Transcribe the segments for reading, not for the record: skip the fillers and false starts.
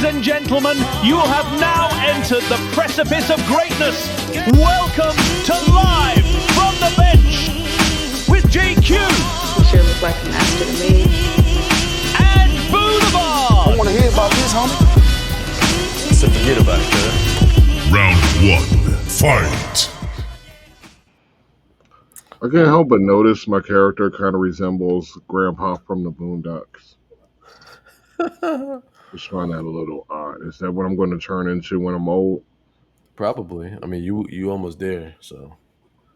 and gentlemen, you have now entered the precipice of greatness. Welcome to Live from the Bench with Gee-Q. You sure look like a master to me. And Boulevard. I want to hear about this, homie. So forget about it, cuz. Round 1, fight! I can't help but notice my character kind of resembles Grandpa from the Boondocks. Just find that a little odd. Is that what I'm going to turn into when I'm old? Probably. I mean, you almost there, so.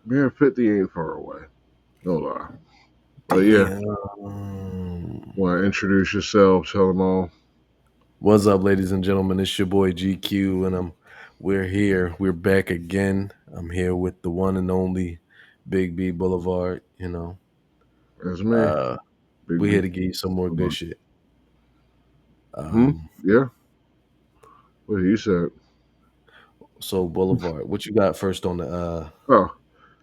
Yeah, 50 ain't far away. No lie. But yeah. Want to introduce yourself, tell them all. What's up, ladies and gentlemen? It's your boy GQ, and we're here. We're back again. I'm here with the one and only Big B Boulevard, you know. That's me. We're here to give you some more good shit. Yeah. What he said. So Boulevard, what you got first on the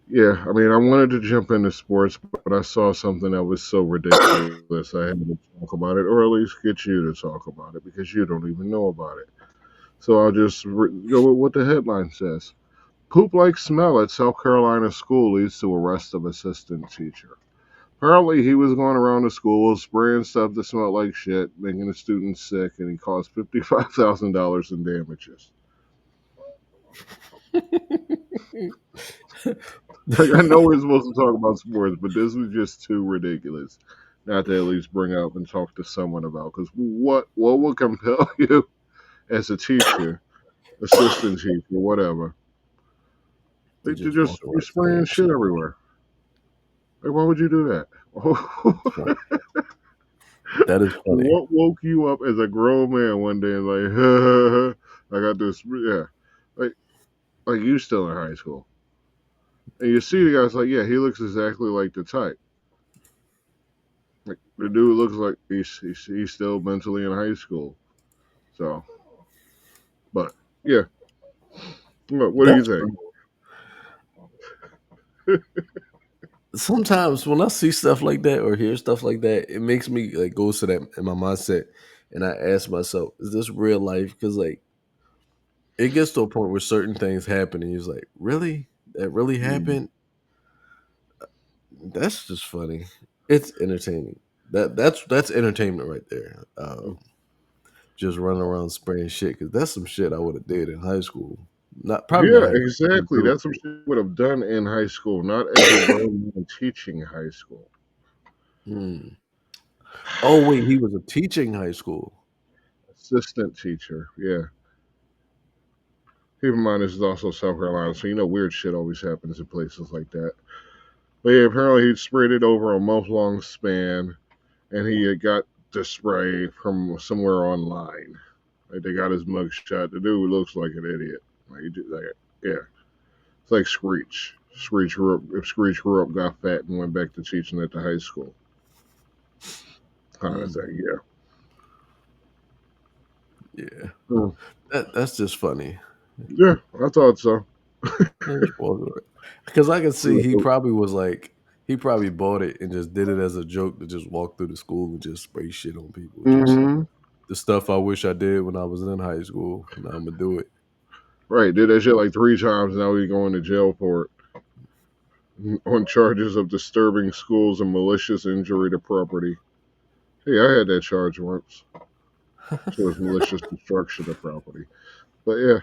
Yeah, I mean, I wanted to jump into sports, but I saw something that was so ridiculous I had to talk about it, or at least get you to talk about it, because you don't even know about it. So I'll just go with what the headline says. Poop-like smell at South Carolina school leads to arrest of assistant teacher. Apparently, he was going around the school spraying stuff that smelled like shit, making the students sick, and he caused $55,000 in damages. Like, I know we're supposed to talk about sports, but this was just too ridiculous not to at least bring up and talk to someone about. Because what would compel you as a teacher, assistant teacher, whatever, to just be spraying shit everywhere? Like, why would you do that? That is funny. What woke you up as a grown man one day and like, I got this, yeah, like you still in high school, and you see the guy's like, yeah, he looks exactly like the type. Like, the dude looks like he's still mentally in high school. So, but yeah, what do you think? Sometimes when I see stuff like that or hear stuff like that, it makes me like go to that in my mindset, and I ask myself, is this real life? Because like it gets to a point where certain things happen, and you're like, really, that really happened? That's just funny. It's entertaining. That's entertainment right there. Just running around spraying shit, because that's some shit I would have did in high school. Probably Yeah, not exactly. That's what you would have done in high school, not as a grown man teaching high school. Oh wait, he was a teaching high school Assistant teacher. Yeah. Keep in mind, this is also South Carolina, so you know weird shit always happens in places like that. But yeah, apparently he sprayed it over a month-long span, and he had got the spray from somewhere online. Like, they got his mugshot. The dude looks like an idiot. Yeah. It's like Screech. Screech grew up, got fat, and went back to teaching at the high school. Kind of thing, yeah. Yeah. That's just funny. Yeah, I thought so. Because I can see he probably bought it and just did it as a joke to just walk through the school and just spray shit on people. Just the stuff I wish I did when I was in high school. Now I'm gonna do it. Right, did that shit like 3 times. Now he's going to jail for it on charges of disturbing schools and malicious injury to property. Hey, I had that charge once. So it's malicious destruction of property. But yeah.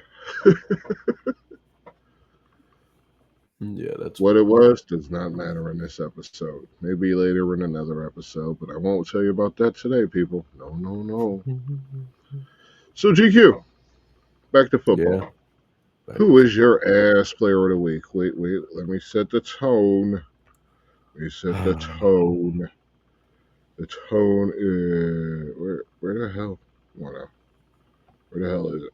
Yeah, that's what it was does not matter in this episode. Maybe later in another episode, but I won't tell you about that today, people. No. So GQ, back to football. Yeah. Who is your ass player of the week? Wait, let me set the tone. The tone is where the hell? Where the hell is it?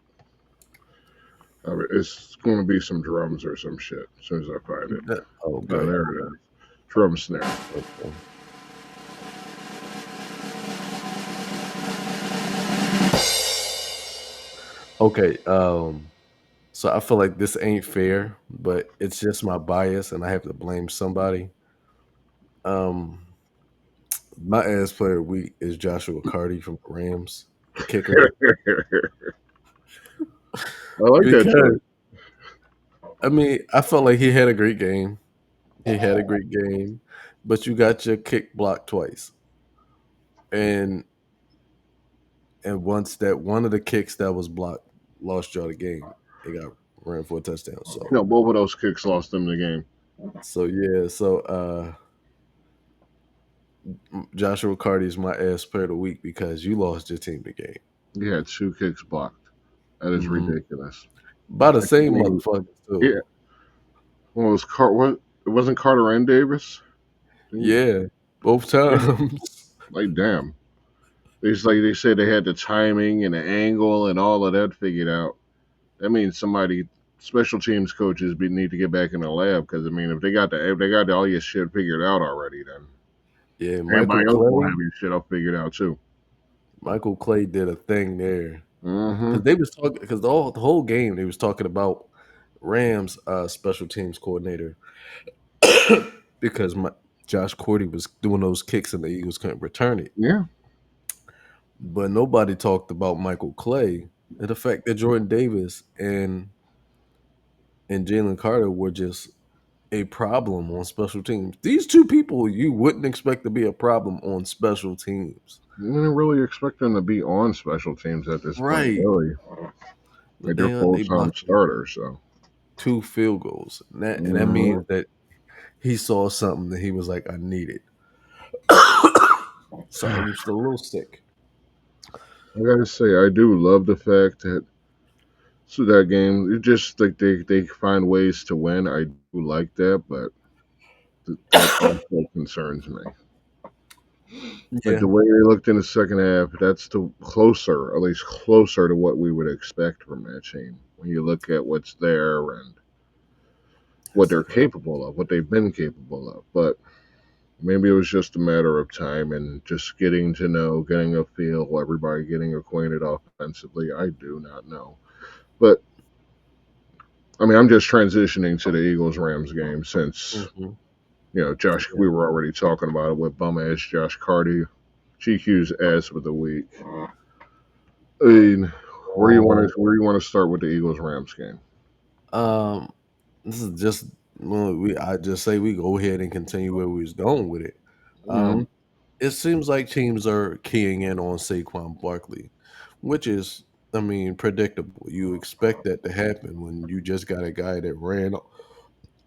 It's going to be some drums or some shit as soon as I find it. Oh, there it is. Drum snare. Okay. So I feel like this ain't fair, but it's just my bias, and I have to blame somebody. My ass player of the week is Joshua Carty from the Rams, the kicker. I like that because choice. I mean, I felt like he had a great game. He had a great game, but you got your kick blocked twice, and once that one of the kicks that was blocked lost y'all the game, it got ran for a touchdown. No, both of those kicks lost them the game. So Joshua Cardi is my ass player of the week because you lost your team the game. He had 2 kicks blocked. That is Hmm. ridiculous. By the I same mean, motherfuckers yeah. too. Well, what? It wasn't Carter and Davis. Yeah, both times. Like damn. It's like they said they had the timing and the angle and all of that figured out. That means somebody, special teams coaches, need to get back in the lab because I mean, if they got all your shit figured out already, then Yeah, everybody else will have your shit all figured out too. Michael Clay did a thing there Mm-hmm. because they was talking because the whole game they was talking about Rams special teams coordinator because Josh Cordy was doing those kicks and the Eagles couldn't return it. Yeah. But nobody talked about Michael Clay and the fact that Jordan Davis and Jalen Carter were just a problem on special teams. These two people you wouldn't expect to be a problem on special teams. You didn't really expect them to be on special teams at this point, Right. really. But Like they're full they time blocked starters, so. 2 field goals. And that Mhm. means that he saw something that he was like, I need it. Sorry, I'm still a little sick. I gotta say, I do love the fact that so that game, it just like they find ways to win. I do like that, but that also concerns me. Like Yeah. the way they looked in the second half, that's the closer, at least closer to what we would expect from that team. When you look at what's there and what they're capable of, what they've been capable of. But maybe it was just a matter of time and just getting to know, getting a feel, everybody getting acquainted offensively. I do not know. But I mean, I'm just transitioning to the Eagles Rams game since, Mhm. Josh, we were already talking about it with bum ass Josh Carty, GQ's ass of the week. I mean, where you want to start with the Eagles Rams game? Um, this is just well, I just say we go ahead and continue where we was going with it. Mm-hmm. It seems like teams are keying in on Saquon Barkley, which is, I mean, predictable. You expect that to happen when you just got a guy that ran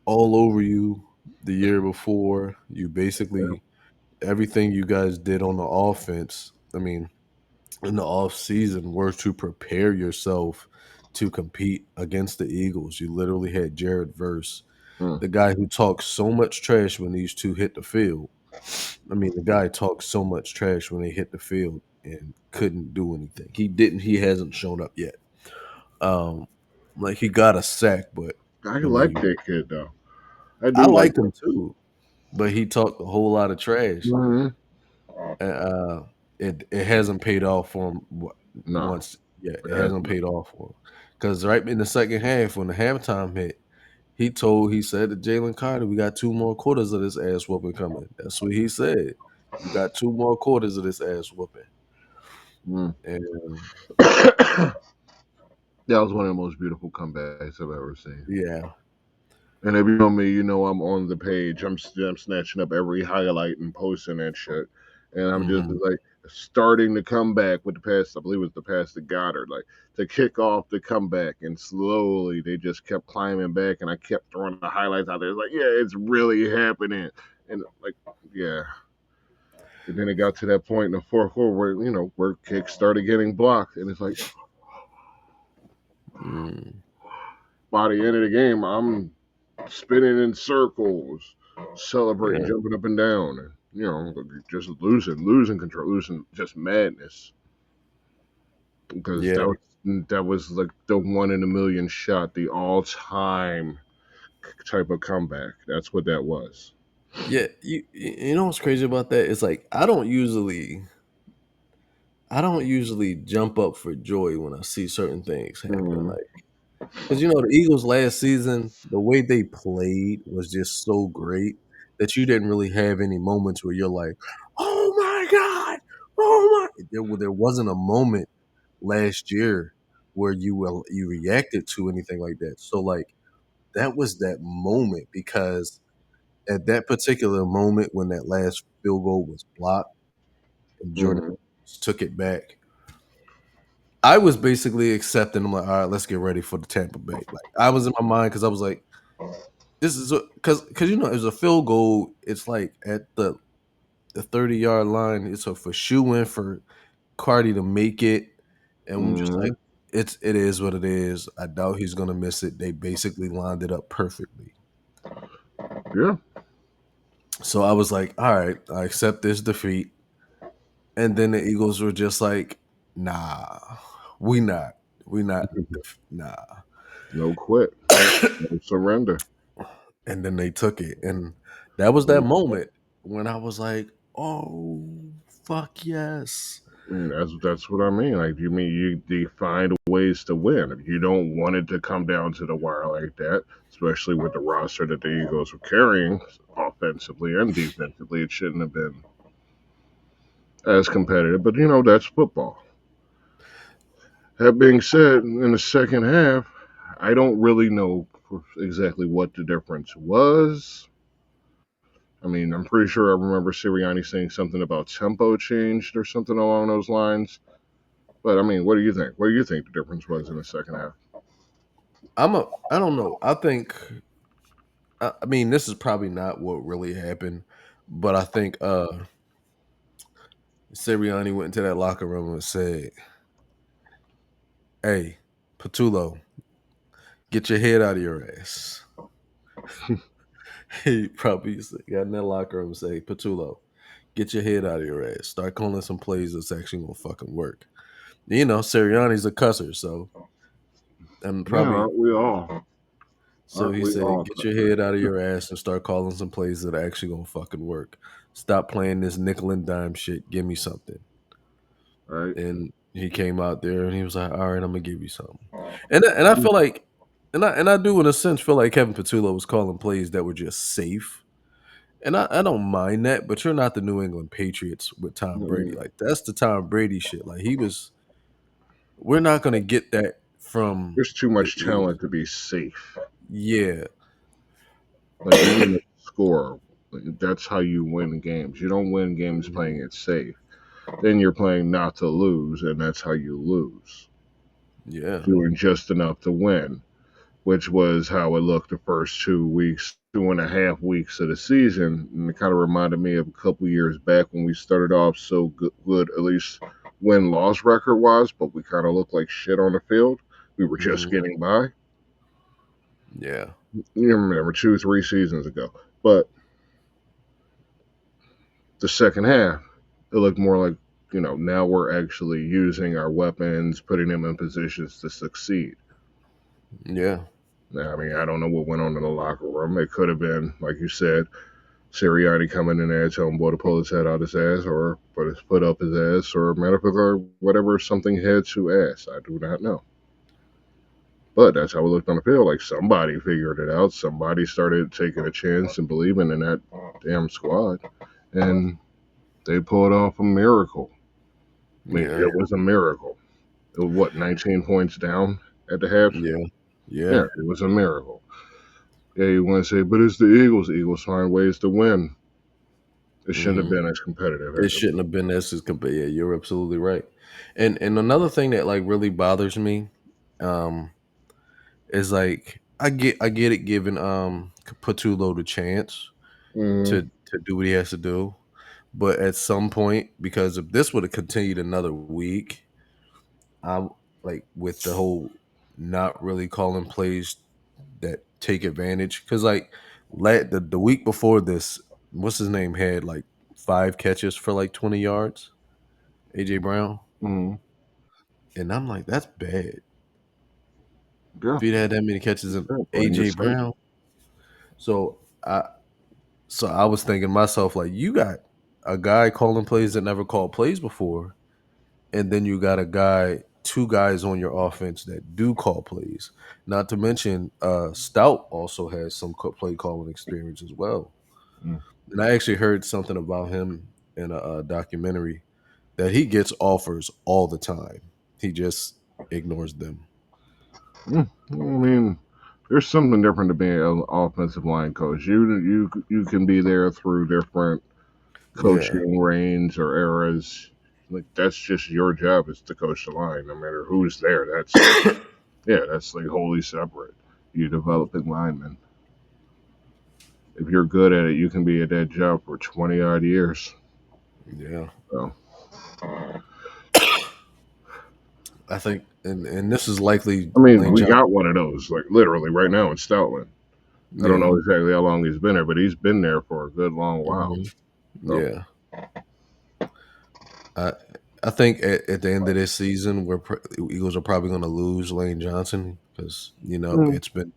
all over you the year before. You basically everything you guys did on the offense. I mean, in the off season were to prepare yourself to compete against the Eagles. You literally had Jared Verse, Mm. the guy who talks so much trash when these two hit the field. I mean, the guy talks so much trash when they hit the field and couldn't do anything. He hasn't shown up yet. Um like he got a sack, but I I like mean, that kid though. I I do like like that. him too, but he talked a whole lot of trash. Mm-hmm. And, it hasn't paid off for him No, once yet. it It has hasn't not. paid off for him because right in the second half, when the halftime hit, he said to Jalen Carter, "We got 2 more quarters of this ass whooping coming." That's what he said. You got 2 more quarters of this ass whooping, Mm. and That was one of the most beautiful comebacks I've ever seen. yeah, And if you know me, you know I'm on the page. I'm snatching up every highlight and posting that shit. And I'm just hmm like starting the comeback with the pass. I believe it was the pass to Goddard, like to kick off the comeback. And slowly they just kept climbing back. And I kept throwing the highlights out there. It's like, yeah, it's really happening. And like, yeah. And then it got to that point in the fourth quarter where where kicks started getting blocked, and it's like mm, by the end of the game, I'm spinning in circles, celebrating, yeah, jumping up and down, and just losing control, losing just madness. Because yeah, that was like the one in a million shot, the all time type of comeback. That's what that was. yeah. You know what's crazy about that? It's like I don't usually jump up for joy when I see certain things happen. Mm. Like, because the Eagles last season, the way they played was just so great that you didn't really have any moments where you're like, "Oh my god, oh my!" There wasn't a moment last year where you reacted to anything like that. So like that was that moment because at that particular moment when that last field goal was blocked and Jordan Hmm. took it back, I was basically accepting. I'm like, all right, let's get ready for the Tampa Bay. Like I was in my mind because I was like, this is because you know it's a field goal. It's like at the 30-yard line. It's a for shoe in for Cardi to make it, and I'm just like, Hmm. it is what it is. I doubt he's gonna miss it. They basically lined it up perfectly. Yeah. So I was like, all right, I accept this defeat. And then the Eagles were just like, nah, we not, we not, nah. No quit. No surrender. And then they took it, and that was that Mm, moment when I was like, oh fuck yes. that's what I mean. Like you mean you find ways to win. You don't want it to come down to the wire like that, especially with the roster that the Eagles were carrying offensively and defensively. It shouldn't have been as competitive, but that's football. That being said, in the second half, I don't really know exactly what the difference was. I mean, I'm pretty sure I remember Sirianni saying something about tempo changed or something along those lines. But I mean, what do you think? What do you think the difference was in the second half? I don't know. I think I mean this is probably not what really happened, but I think Sirianni went into that locker room and said, hey, Patullo, get your head out of your ass. He probably got in that locker room and say, Patullo, get your head out of your ass. Start calling some plays that's actually gonna fucking work. You know, Sirianni's a cusser, so and Yeah, probably aren't we all? so Aren't he we said, all? get your head out of your ass and start calling some plays that are actually gonna fucking work. Stop playing this nickel and dime shit. Give me something. Right? And he came out there and he was like, all right, I'm gonna give you something. And I feel like and I do in a sense feel like Kevin Patullo was calling plays that were just safe. And I don't mind that, but you're not the New England Patriots with Tom Brady. Mm-mm. Like that's the Tom Brady shit. Like he was we're not gonna get that from There's too the much Eagles. talent to be safe. Yeah. Like you want to score. Like, that's how you win games. You don't win games Mhm. playing it safe. Then you're playing not to lose, and that's how you lose. Yeah. Doing just enough to win, which was how it looked the first 2 weeks, 2.5 weeks of the season. And it kind of reminded me of a couple years back when we started off so good, at least win loss record wise, but we kind of looked like shit on the field. We were just Mhm. getting by. Yeah. You remember 2, 3 seasons ago. But the second half, it looked more like, now we're actually using our weapons, putting them in positions to succeed. Yeah. Now, I mean, I don't know what went on in the locker room. It could have been, like you said, Sirianni coming in there telling boy to pull his head out his ass or put up his ass or medical or whatever, something head to ass. I do not know. But that's how it looked on the field. Like somebody figured it out. Somebody started taking a chance and believing in that damn squad. And they pulled off a miracle. I mean, Yeah. it was a miracle. It was what, 19 points down at the half? Yeah. Yeah. Yeah, it was a miracle. Yeah, you want to say, but it's the Eagles. The Eagles find ways to win. It shouldn't have Mhm. been as competitive It as it shouldn't was. have been this as compared. Yeah, you're absolutely right. And another thing that like really bothers me, um, is like I get it giving Patullo the chance Mm-hmm. to do what he has to do. But at some point, because if this would have continued another week, I'm like with the whole not really calling plays that take advantage. Because like the week before this, what's his name had like 5 catches for like 20 yards. AJ Brown, Mm-hmm. and I'm like, that's bad. Yeah, If he'd had that many catches that's in it. Playing it AJ safe. Brown, so I was thinking to myself like, you got a guy calling plays that never called plays before, and then you got a guy, two guys on your offense that do call plays. Not to mention, Stout also has some play calling experience as well. Mm. And I actually heard something about him in a documentary that he gets offers all the time. He just ignores them. I mean, there's something different to being an offensive line coach. You can be there through different Yeah, coaching reigns or eras. Like that's just your job is to coach the line, no matter who's there. That's like wholly separate. You developing linemen. If you're good at it, you can be at that job for 20 odd years. yeah. So, I think, and this is likely I mean, Lane we Johnson. got one of those, like literally right now in Stoutland. I don't Yeah, know exactly how long he's been there, but he's been there for a good long while. hmm So, yeah. I I think at the end of this season, Eagles are probably going to lose Lane Johnson because mm, it's been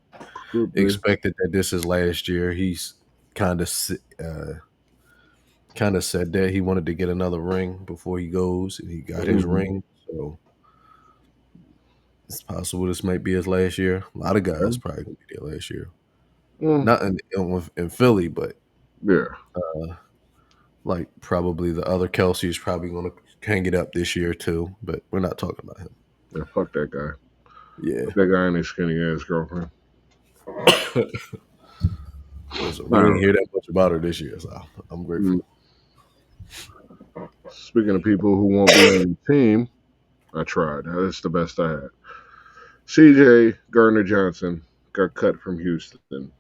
could be. expected that this is last year. He's kind of uh, kind of said that he wanted to get another ring before he goes, and he got his Mhm. ring. So it's possible this might be his last year. A lot of guys Yeah. probably gonna be their last year. Mm, Not in Philly, but yeah. like probably the other Kelsey is probably going to hang it up this year too. But we're not talking about him. Yeah. Fuck that guy. Yeah. Fuck that guy and his skinny ass girlfriend. Listen, I we don't ain't know. hear that much about her this year, so I'm Mm. grateful. Speaking of people who won't be on the team, I tried. That's the best I had. CJ Gardner Johnson got cut from Houston.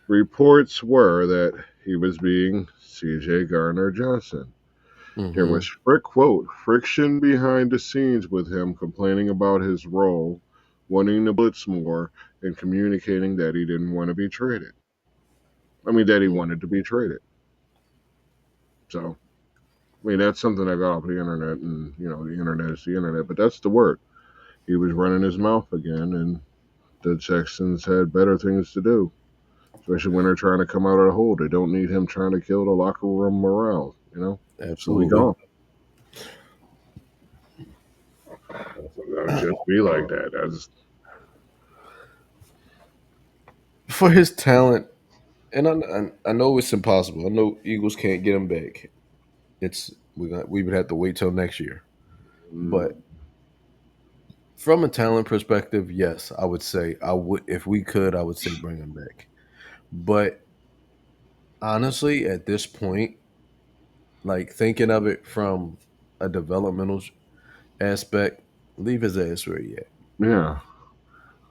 Reports were that he was being CJ Gardner Johnson. There Hmm was friction behind the scenes with him complaining about his role, wanting to blitz more, and communicating that he didn't want to be traded. I mean, that he wanted to be traded. So, I mean, that's something I got off the internet, and the internet is the internet, but that's the word. He was running his mouth again, and the Texans had better things to do, especially when they're trying to come out of the hole. They don't need him trying to kill the locker room morale, So we Absolutely. gone. It'll just be like that. That's For his talent, and I know it's impossible. I know Eagles can't get him back. We would have to wait till next year. mm, But from a talent perspective, yes, I would say I would if we could, I would say bring him back. But honestly, at this point, like thinking of it from a developmental aspect, leave his ass where he at. yeah.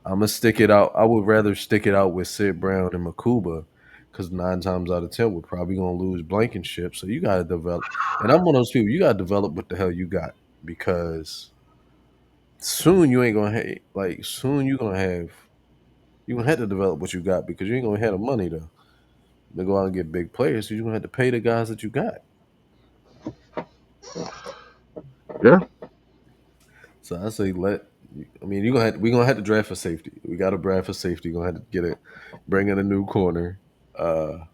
I'm gonna stick it out. I would rather stick it out with Sid Brown and Makuba, because 9 times out of 10 we're probably gonna lose Blankenship. So you gotta develop. And I'm one of those people. You gotta develop what the hell you got, because soon you ain't gonna have soon you gonna have to develop what you got, because you ain't gonna have the money to go out and get big players. So you're gonna have to pay the guys that you got. Yeah. So I say let. I mean, we're gonna have to draft for safety. We got to draft for safety. Gonna have to bring in a new corner. Gonna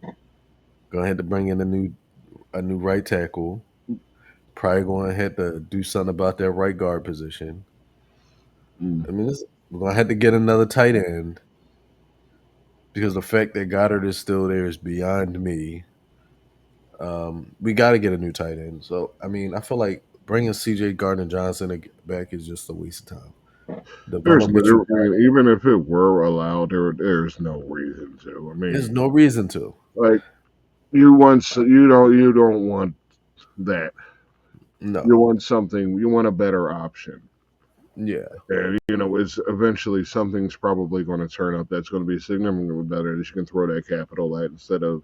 have to bring in a new right tackle. Probably going to have to do something about that right guard position. Mm. I mean, we're gonna have to get another tight end, because the fact that Goddard is still there is beyond me. We got to get a new tight end. So I mean, I feel like bringing C.J. Gardner Johnson back is just a waste of time. There's Develop what you no, I got. mean, even if it were allowed, there's no reason to. I There's mean, no reason to. like you don't want that. You No. want something. You want a better option. Yeah. And it's eventually something's probably going to turn up that's going to be significantly better that you can throw that capital at instead of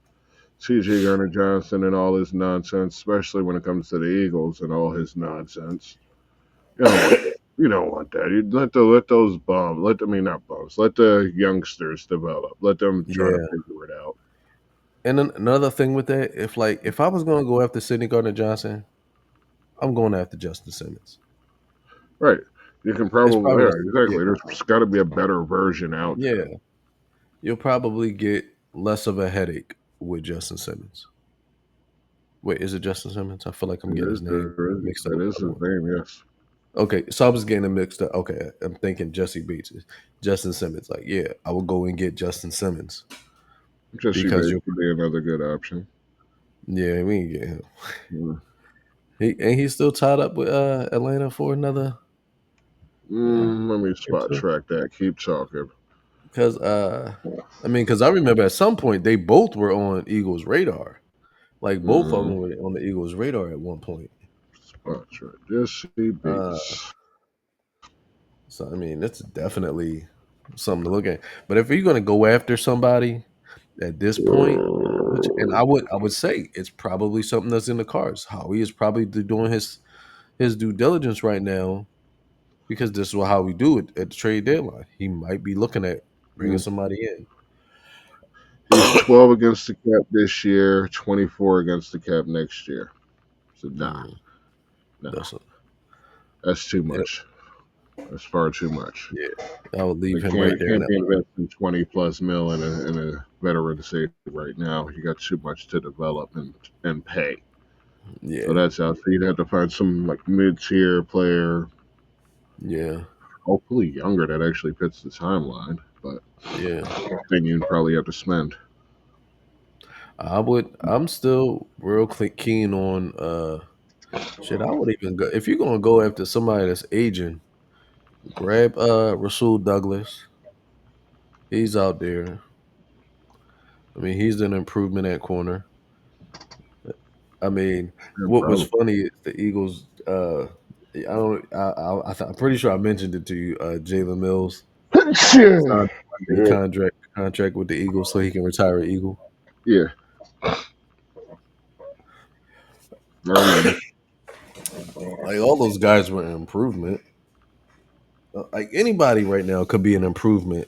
C.J. Garner Johnson and all his nonsense, especially when it comes to the Eagles and all his nonsense. You don't want that. You don't want that. You let those bums, I mean not bums, let the youngsters develop. Let them try to Yeah. figure it out. And then another thing with that, if I was going to go after Sidney Gardner Johnson, I'm going after Justin Simmons. Right. You can It's probably, probably yeah, the yeah, exactly. There's got to be a better version out there. yeah. You'll probably get less of a headache with Justin Simmons. Wait, is it Justin Simmons? I feel like I'm It getting is, his name mixed up that with is the other his one. name, yes. Okay, so I was getting it mixed up. Okay, I'm thinking Jesse Bates is Justin Simmons. Like, yeah, I will go and get Justin Simmons, Jesse because Bates you, would be another good option. yeah, we can get him. Mm. He's still tied up with Atlanta for another. Let me spot track that. Keep talking. Because because I remember at some point they both were on Eagles' radar. Like both of them Mm, were on the Eagles' radar at one point. spot track. Jesse Uh, Bates. so that's definitely something to look at. But if you're gonna go after somebody at this point, and I would say it's probably something that's in the cards. Howie is probably doing his due diligence right now because this is how we do it at the trade deadline. He might be looking at bringing Mm. somebody in. He's 12 against the cap this year, 24 against the cap next year. So Mm, nah, that's that's too yeah, much. That's far too much. yeah. I would leave They him right there in can't that be line. investing 20 plus mil in a veteran safety right now. You got too much to develop and pay. So Yeah, that's out. So you'd have to find some like mid tier player, yeah, hopefully younger that actually fits the timeline. But yeah. then you'd probably have to spend. I'm still real keen on shit. I would even go if you're gonna go after somebody that's aging. Grab Rasul Douglas. He's out there. He's an improvement at corner. I mean, Yeah, what was probably. funny is the Eagles. I don't. I'm pretty sure I mentioned it to you. Jalen Mills signed a Yeah, contract with the Eagles so he can retire an Eagle. yeah, I remember. Like all those guys were an improvement. Like anybody right now could be an improvement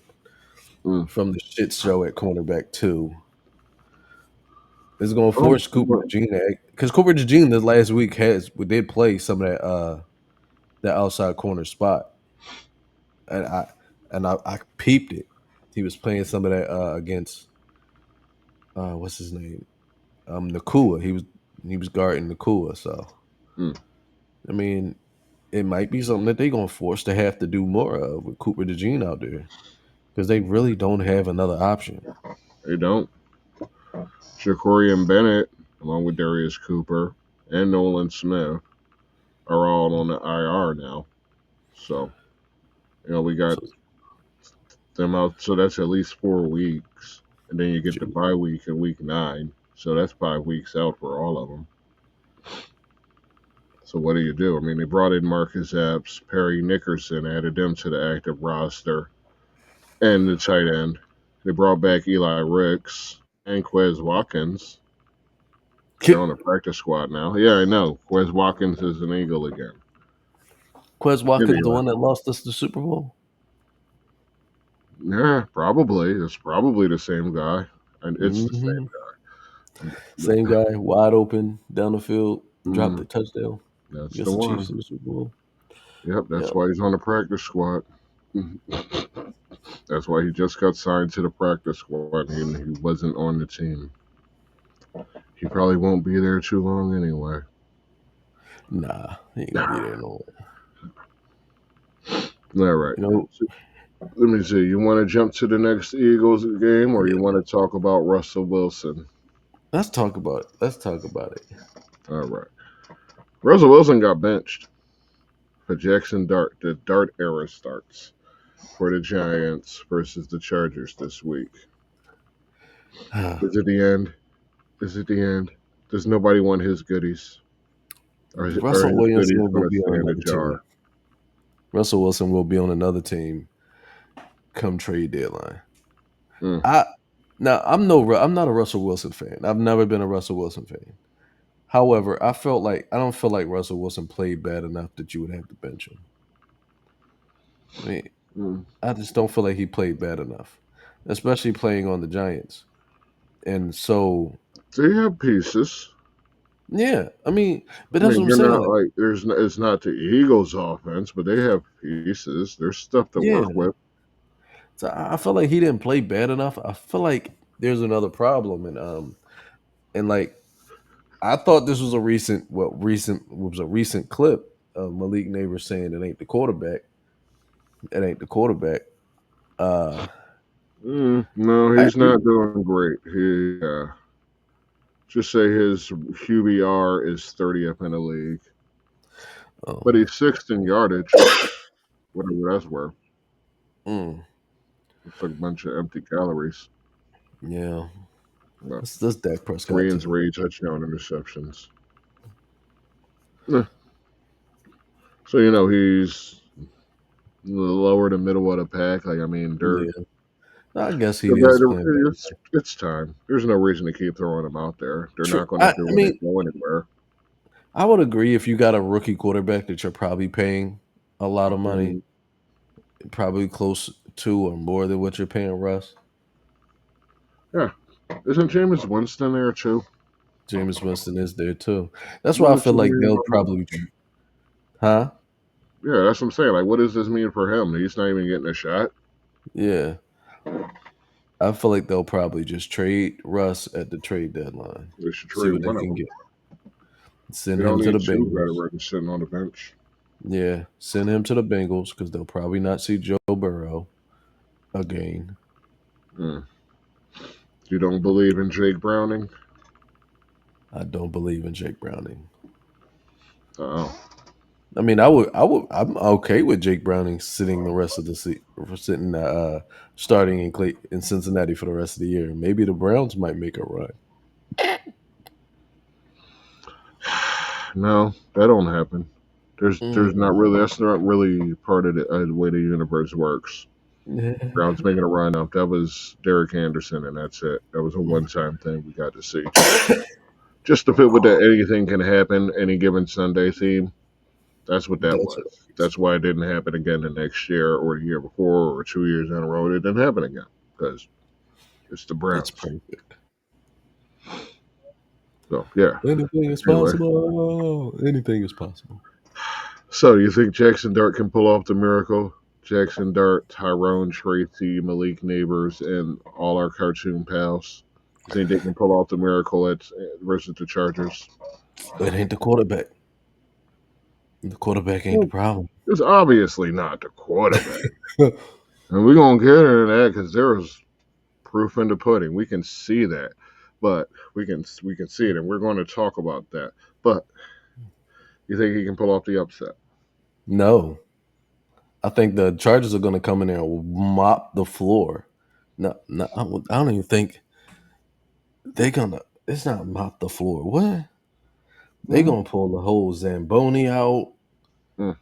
Mm. from the shit show at cornerback too. It's gonna Um, force Cooper DeJean because Cooper DeJean this last week did play some of that outside corner spot, and I peeped it. He was playing some of that against what's his name, Nakua. He was guarding Nakua. So mm, I mean, it might be something that they're gonna force to have to do more of with Cooper DeJean out there because they really don't have another option. they don't. Ja'Cory and Bennett, along with Darius Cooper and Nolan Smith, are all on the IR now. So, we got So them out. So that's at least 4 weeks. And then you get the bye week in week 9. So that's 5 weeks out for all of them. So what do you do? I mean, they brought in Marcus Epps, Perry Nickerson, added them to the active roster, and the tight end. They brought back Eli Ricks and Quez Watkins. They're on the practice squad now. Yeah, I know. Quez Watkins is an Eagle again. Quez And Watkins, the Eli. one that lost us the Super Bowl. Yeah, probably. It's probably the same guy. And it's the Hmm. same guy. Same guy, wide open down the field, dropped the Mm, touchdown that's the against the Chiefs in one. the Super Bowl. Yep, that's Yep. why he's on the practice squad. That's why he just got signed to the practice squad and he wasn't on the team. He probably won't be there too long anyway. Nah, he ain't gonna be there no more. All right. You know, So, let me see. You want to jump to the next Eagles game or yeah. you want to talk about Russell Wilson? Let's talk about it. Let's talk about it. All right. Russell Wilson got benched for Jackson Dart. The Dart era starts for the Giants versus the Chargers this week. Is it the end? Is it the end? Does nobody want his goodies? Or Russell his goodies Wilson will going to be stay on in the another team. jar? Russell Wilson will be on another team come trade deadline. Mm. I now I'm not a Russell Wilson fan. I've never been a Russell Wilson fan. However, I don't feel like Russell Wilson played bad enough that you would have to bench him. I mean, Mm. I just don't feel like he played bad enough, especially playing on the Giants. And so, They have pieces. yeah, but I that's what mean, I'm you're saying. not Like, like it's not the Eagles' offense, but they have pieces. There's stuff to yeah, work with. so I feel like he didn't play bad enough. I feel like there's another problem, and like I thought this was a recent clip of Malik Neighbors saying it ain't the quarterback. It ain't the quarterback. Uh, No, I he's agree not with it. doing great. He just say his QBR is 30th in the league, but Um, he's sixth in yardage. whatever that's worth. Mm, It's like a bunch of empty calories. yeah. But That's Dak Prescott three to and me. three touchdown interceptions. Yeah. So he's lower to middle of the pack. Like I mean, Yeah. I guess he is playing they're better. it's time. There's no reason to keep throwing them out there. They're True. not going to I do it. They mean, go anywhere. I would agree if you got a rookie quarterback that you're probably paying a lot of money, Mhm. probably close to or more than what you're paying Russ. Yeah, isn't Jameis Winston there too? Jameis Winston is there too. That's why What I does feel this like mean they'll about him? probably, huh? Yeah, that's what I'm saying. Like, what does this mean for him? He's not even getting a shot. Yeah. I feel like they'll probably just trade Russ at the trade deadline. They should See trade what they one of can them. get. Send We him don't to need the two Bengals. veterans sitting on the bench. Yeah, send him to the Bengals because they'll probably not see Joe Burrow again. Mm. You don't believe in Jake Browning? I don't believe in Jake Browning. Oh, I mean, I'm okay with Jake Browning sitting the rest of the sitting, starting in Cincinnati for the rest of the year. Maybe the Browns might make a run. no, that don't happen. There's not Mm. really. That's not really part of the way the universe works. Browns making a run up. That was Derek Anderson, and that's it. That was a one-time thing we got to see. Just to fit with the anything can happen any given Sunday theme. That's what that That's what was. That's why it didn't happen again the next year or the year before or 2 years in a row. It didn't happen again because it's the It's Browns. perfect. So yeah. Anything is Anyway, possible. Anything is possible. so you think Jackson Dart can pull off the miracle? Jackson Dart, Tyrone Tracy, Malik Neighbors, and all our cartoon pals. You think they can pull off the miracle versus the Chargers? It ain't the quarterback. The quarterback ain't the Well, problem. it's obviously not the quarterback, and we're gonna get into that because there's proof in the pudding. We can see that, but we can see it, and we're going to talk about that. But you think he can pull off the upset? No, I think the Chargers are going to come in there and mop the floor. No, no, I don't even think they're gonna. It's not mop the floor. What? They Mm, gonna pull the whole Zamboni out. mm.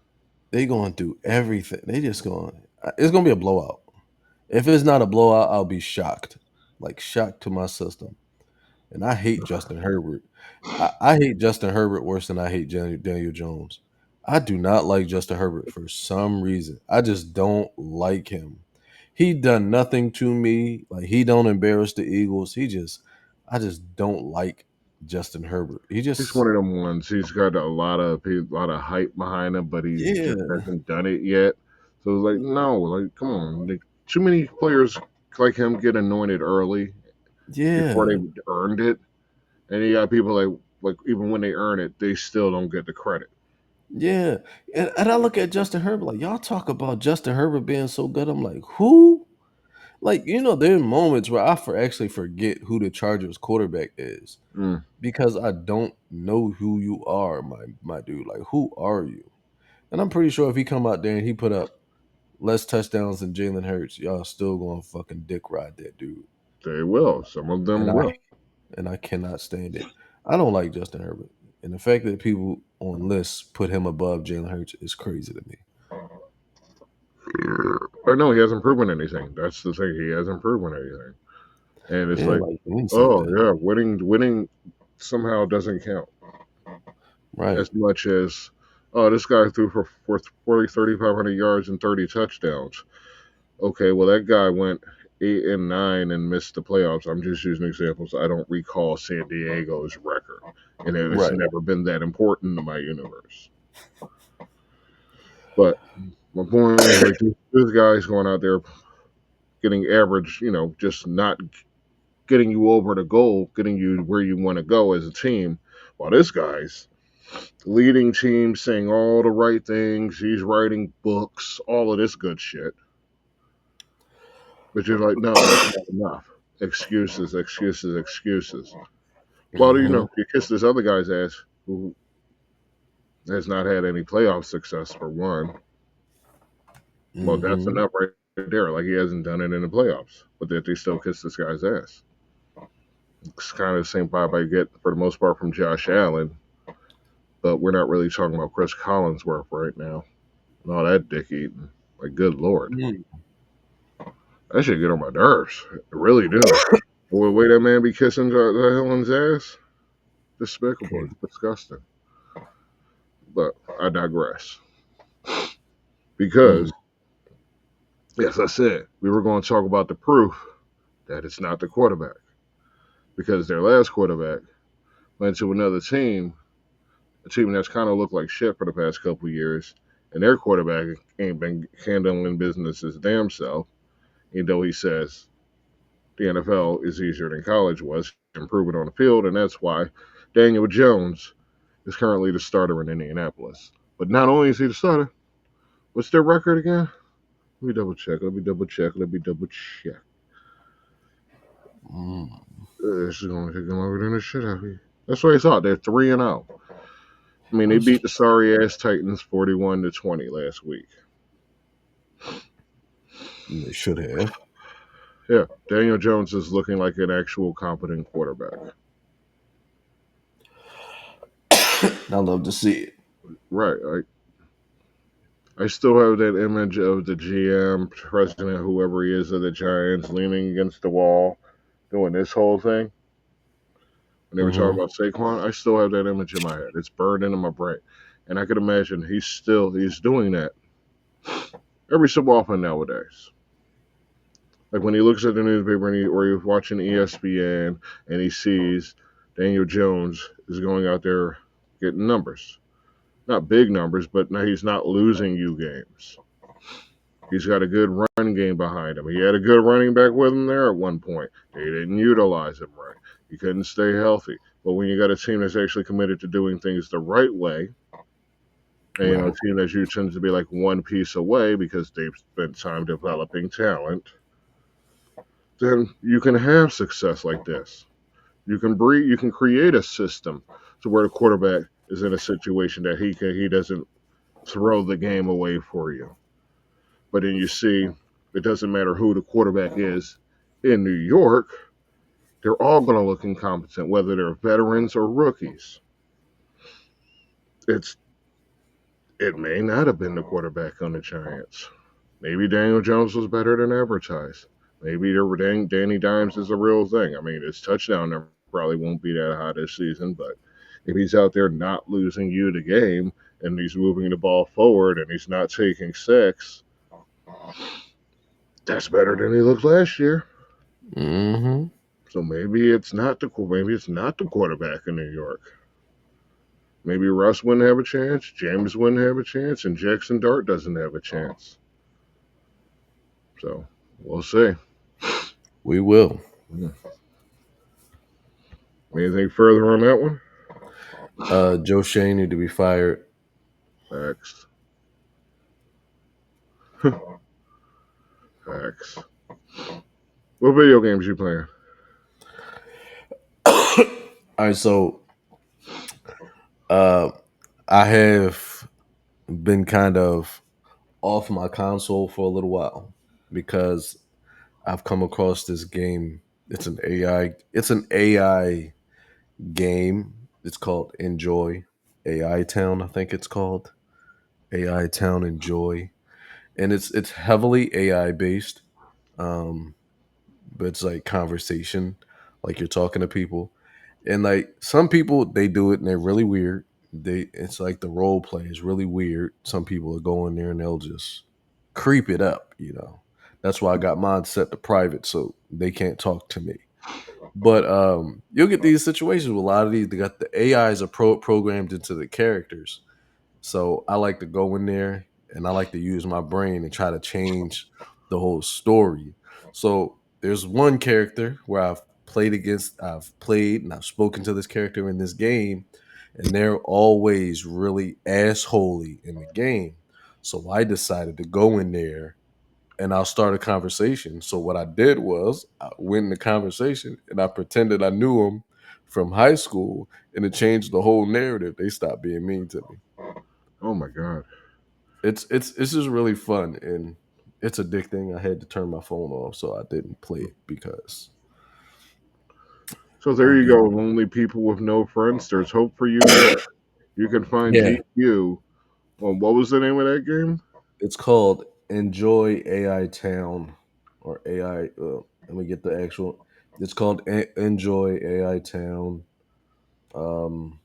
They gonna do everything. They just gonna. It's gonna be a blowout. If it's not a blowout, I'll be shocked. Like shocked to my system. And I hate Justin Herbert. I hate Justin Herbert worse than I hate Daniel Jones. I do not like Justin Herbert for some reason. I just don't like him. He done nothing to me. Like he don't embarrass the Eagles. I just don't like Justin Herbert. He He's just one of them ones. He's got a lot of hype behind him, but he just yeah, hasn't done it yet. So it's like, no, like come on, like, too many players like him get anointed early before yeah, they earned it, and you got people like even when they earn it, they still don't get the credit. yeah. And I look at Justin Herbert like y'all talk about Justin Herbert being so good. I'm like, who? Like, there are moments where actually forget who the Chargers quarterback is Mm. because I don't know who you are, my dude. Like, who are you? And I'm pretty sure if he come out there and he put up less touchdowns than Jalen Hurts, y'all still gonna fucking dick ride that dude. They will. Some of And them I will. and I cannot stand it. I don't like Justin Herbert. And the fact that people on lists put him above Jalen Hurts is crazy to me. Or no, he hasn't proven anything. That's the thing. He hasn't proven anything. And it's Yeah, like, like Boone said oh that. yeah, winning somehow doesn't count Right. as much as this guy threw for 3,500 yards and 30 touchdowns. Okay, well that guy went 8-9 and missed the playoffs. I'm just using examples. I don't recall San Diego's record, and it's Right. never been that important in my universe. But my point is like this guy's going out there getting average, just not getting you over the goal, getting you where you want to go as a team. While this guy's leading teams, saying all the right things, he's writing books, all of this good shit. But you're like, no, that's not enough. Excuses, excuses, excuses. Well, Hmm. you kiss this other guy's ass who has not had any playoff success for one. Well, that's Mm-hmm. enough right there. Like he hasn't done it in the playoffs, but that they still kiss this guy's ass. It's kind of the same vibe I get for the most part from Josh Allen, but we're not really talking about Chris Collinsworth right now. And all that dick eating. Like, good lord. That should get on my nerves. I really do. Boy, the way that man be kissing the Helen's ass, despicable. It's disgusting. But I digress. Because, Mm. yes, I said, we were going to talk about the proof that it's not the quarterback. Because their last quarterback went to another team, a team that's kind of looked like shit for the past couple of years, and their quarterback ain't been handling business his damn self, even though he says the NFL is easier than college was, improve it on the field, and that's why Daniel Jones is currently the starter in Indianapolis. But not only is he the starter, what's their record again? Let me double check. Mm. This is going to take them over than the shit out of me. That's what I thought. They're 3-0. I mean, they That's- beat the sorry ass Titans 41-20 last week. They should have. Yeah, Daniel Jones is looking like an actual competent quarterback. I love to see it. Right. I still have that image of the GM, president, whoever he is of the Giants, leaning against the wall, doing this whole thing. When they were talking Mm-hmm. about Saquon, I still have that image in my head. It's burned into my brain, and I could imagine he's doing that every so often nowadays. Like when he looks at the newspaper or he's watching ESPN and he sees Daniel Jones is going out there getting numbers. Not big numbers, but now he's not losing you games. He's got a good run game behind him. He had a good running back with him there at one point. They didn't utilize him right. He couldn't stay healthy. But when you got a team that's actually committed to doing things the right way, and Right. a team that you tends to be like one piece away because they've spent time developing talent, then you can have success like this. You can create a system to where the quarterback is in a situation that he doesn't throw the game away for you. But then you see, it doesn't matter who the quarterback is in New York, they're all going to look incompetent, whether they're veterans or rookies. It's it may not have been the quarterback on the Giants. Maybe Daniel Jones was better than advertised. Maybe Danny Dimes is a real thing. I mean, his touchdown number probably won't be that high this season, but if he's out there not losing you the game and he's moving the ball forward and he's not taking sacks, that's better than he looked last year. Mm-hmm. So maybe it's not the quarterback in New York. Maybe Russ wouldn't have a chance, James wouldn't have a chance, and Jackson Dart doesn't have a chance. So we'll see. We will. Anything further on that one? Joe Shane need to be fired. Facts. Facts. What video games you playing? All right, so uh, I have been kind of off my console for a little while because I've come across this game. It's an AI. It's an AI game. It's called Enjoy AI Town. I think it's called AI Town Enjoy, and it's heavily AI based. Um, but it's like conversation, like you're talking to people, and like some people they do it and they're really weird. It's like the role play is really weird. Some people will go in there and they'll just creep it up, you know. That's why I got mine set to private so they can't talk to me. But you'll get these situations with a lot of these. They got the AIs are programmed into the characters, so I like to go in there and I like to use my brain and try to change the whole story. So there's one character where I've played and I've spoken to this character in this game, and they're always really assholey in the game. So I decided to go in there and I'll start a conversation. So what I did was I went in the conversation and I pretended I knew them from high school, and it changed the whole narrative. They stopped being mean to me. Oh my god. It's just really fun, and it's addicting. I had to turn my phone off, so I didn't play it because So there I'd you be go. Lonely people with no friends. There's hope for you yet. You can find yeah. GQ on what was the name of that game? It's called Enjoy AI Town or AI. Let me get the actual. It's called Enjoy AI Town. Um,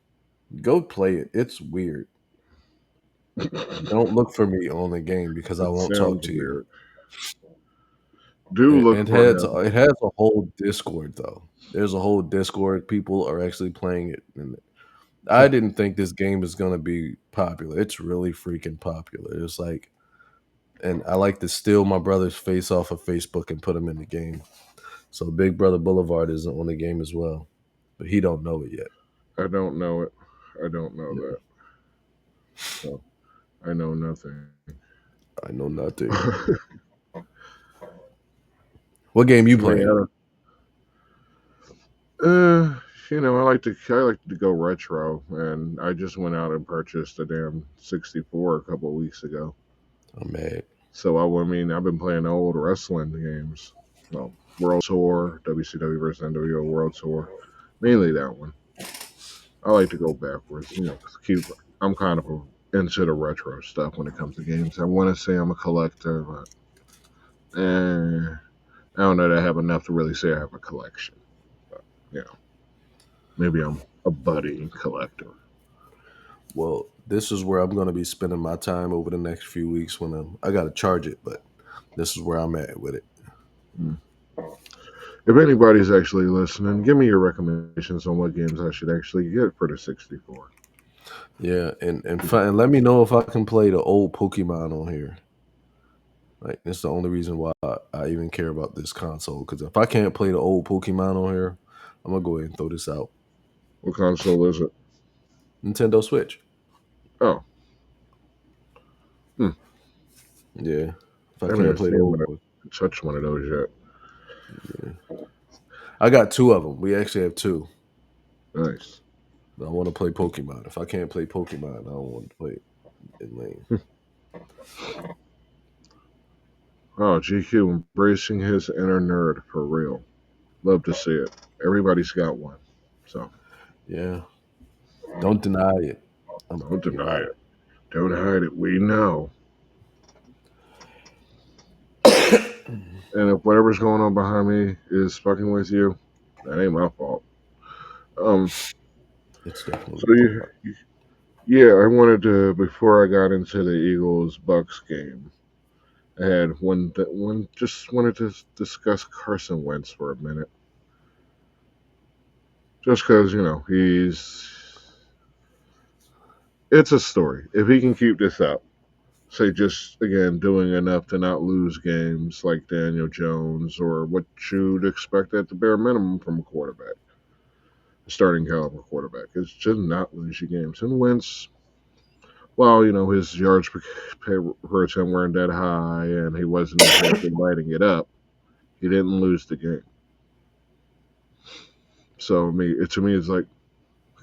Go play it. It's weird. Don't look for me on the game because I It won't talk sounds to you. weird. Do look It for has him. it has a whole Discord though. There's a whole Discord. People are actually playing it, and I didn't think this game was gonna be popular. It's really freaking popular. It's like, and I like to steal my brother's face off of Facebook and put him in the game. So Big Brother Boulevard is on the game as well, but he don't know it yet. I don't know it. I don't know Yeah, that. So I know nothing. I know nothing. What game you I mean, playing? I like to go retro, and I just went out and purchased a damn 64 a couple of weeks ago. I'm mad. So I've been playing old wrestling games. Well, World Tour, WCW versus NWO World Tour, mainly that one. I like to go backwards, 'cause I'm kind of into the retro stuff when it comes to games. I want to say I'm a collector, but I don't know that I have enough to really say I have a collection. But, you know, maybe I'm a budding collector. Well, this is where I'm going to be spending my time over the next few weeks when I got to charge it, but this is where I'm at with it. Hmm. If anybody's actually listening, give me your recommendations on what games I should actually get for the 64. Yeah, and let me know if I can play the old Pokemon on here. Like, it's the only reason why I even care about this console. Because if I can't play the old Pokemon on here, I'm gonna go ahead and throw this out. What console is it? Nintendo Switch. Oh, hmm. Yeah. If I I haven't can't even play the seen old one one, touched one of those yet. yeah. I got two of them. We actually have two. Nice. I want to play Pokemon. If I can't play Pokemon, I don't want to play it in lane. Oh, GQ embracing his inner nerd for real. Love to see it. Everybody's got one. So Yeah. Don't deny it. I'm don't be deny lying. it. Don't hide it. We know. And if whatever's going on behind me is fucking with you, that ain't my fault. Um, It's definitely so my fault. yeah, I wanted to before I got into the Eagles Bucks game. I had one just wanted to discuss Carson Wentz for a minute, just because it's a story. If he can keep this up, say just again doing enough to not lose games like Daniel Jones or what you'd expect at the bare minimum from a quarterback, a starting caliber quarterback, is just not lose your games. And Wentz, well, his yards per attempt weren't that high, and he wasn't exactly lighting it up. He didn't lose the game. So to me, it's like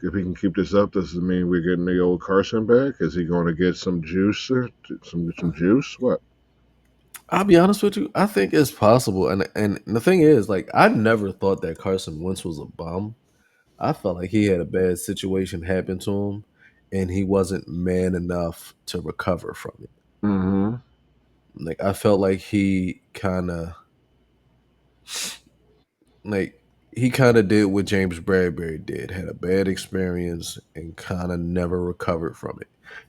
if he can keep this up, does it mean we're getting the old Carson back? Is he going to get some juice? Some juice? What? I'll be honest with you. I think it's possible, and the thing is, like, I never thought that Carson Wentz was a bum. I felt like he had a bad situation happen to him, and he wasn't man enough to recover from it. Mm-hmm. Like, I felt like like he kind of did what James Bradbury did, had a bad experience, and kind of never recovered from it.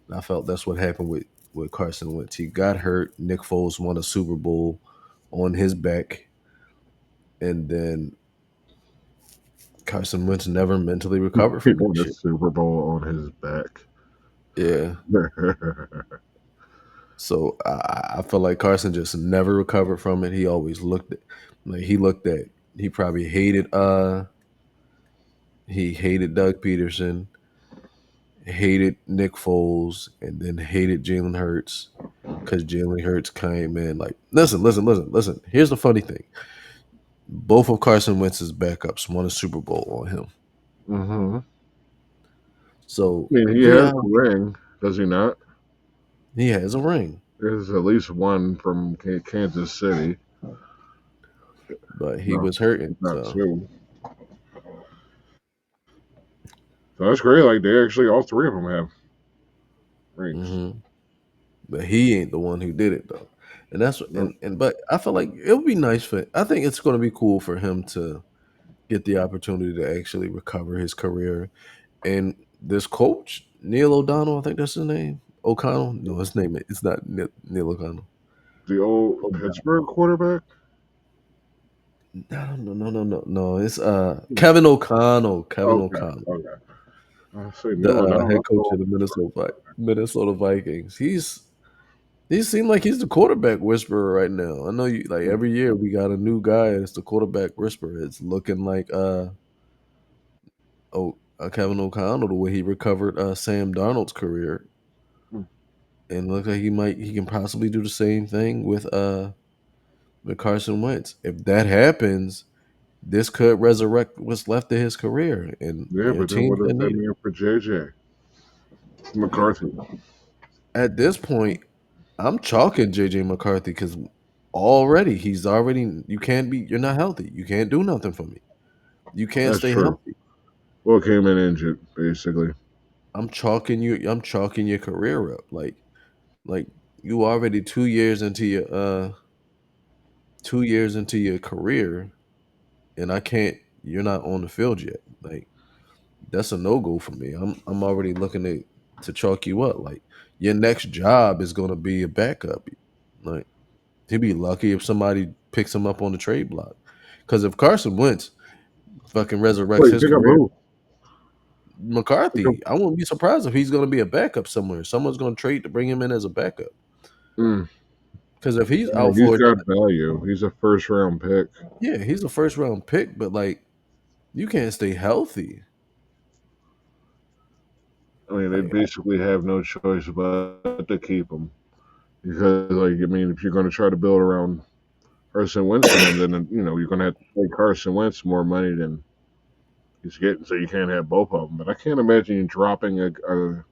And I felt that's what happened with Carson Wentz. He got hurt. Nick Foles won a Super Bowl on his back, and then Carson Wentz never mentally recovered He from that won a shit. Super Bowl on his back. Yeah. So I feel like Carson just never recovered from it. He always he probably hated Doug Peterson, hated Nick Foles, and then hated Jalen Hurts because Jalen Hurts came in like, listen. Here's the funny thing. Both of Carson Wentz's backups won a Super Bowl on him. Mm-hmm. So I mean, he has yeah, the ring, does he not? he has a ring. There's at least one from Kansas City. but he No, was hurting. not So two. So that's great. Like they actually, all three of them have rings. hmm but he ain't the one who did it though. And that's No, and but I feel like it would be nice for I think it's gonna be cool for him to get the opportunity to actually recover his career. And this coach, Neil O'Donnell, I think that's his name. O'Connell? No, his name it's not Neil O'Connell. the old O'Donnell. Pittsburgh quarterback. No. It's Kevin O'Connell. Kevin Okay, O'Connell, okay. I say the Neil O'Donnell. head coach of the Minnesota Vikings. He seemed like he's the quarterback whisperer right now. I know you like every year we got a new guy that's the quarterback whisperer. It's looking like Kevin O'Connell the way he recovered Sam Darnold's career, Hmm. and look like he can possibly do the same thing with Carson Wentz. If that happens, this could resurrect what's left of his career, and Yeah, your but then team's what does gonna that need it. mean for JJ But McCarthy? at this point, I'm chalking JJ McCarthy because already you're not healthy. You can't do nothing for me. You can't That's stay true. healthy. Well, came in injured basically. I'm chalking your career up. Like you already 2 years into your 2 years into your career, and I can't you're not on the field yet. Like that's a no go for me. I'm already looking to chalk you up. Like your next job is gonna be a backup. Like he'd be lucky if somebody picks him up on the trade block. Because if Carson Wentz fucking resurrects Wait, his pick up career, who? Pick up. McCarthy, I won't be surprised if he's gonna be a backup somewhere. Someone's gonna trade to bring him in as a backup. Mm. Because if he's Yeah, out he's for got value. He's a first round pick. yeah, he's a first round pick, but like you can't stay healthy. I mean, they Like basically have no choice but to keep him because, like, I mean, if you're going to try to build around Carson Wentz again, then you're going to have to pay Carson Wentz more money than he's getting, so you can't have both of them. But I can't imagine you dropping a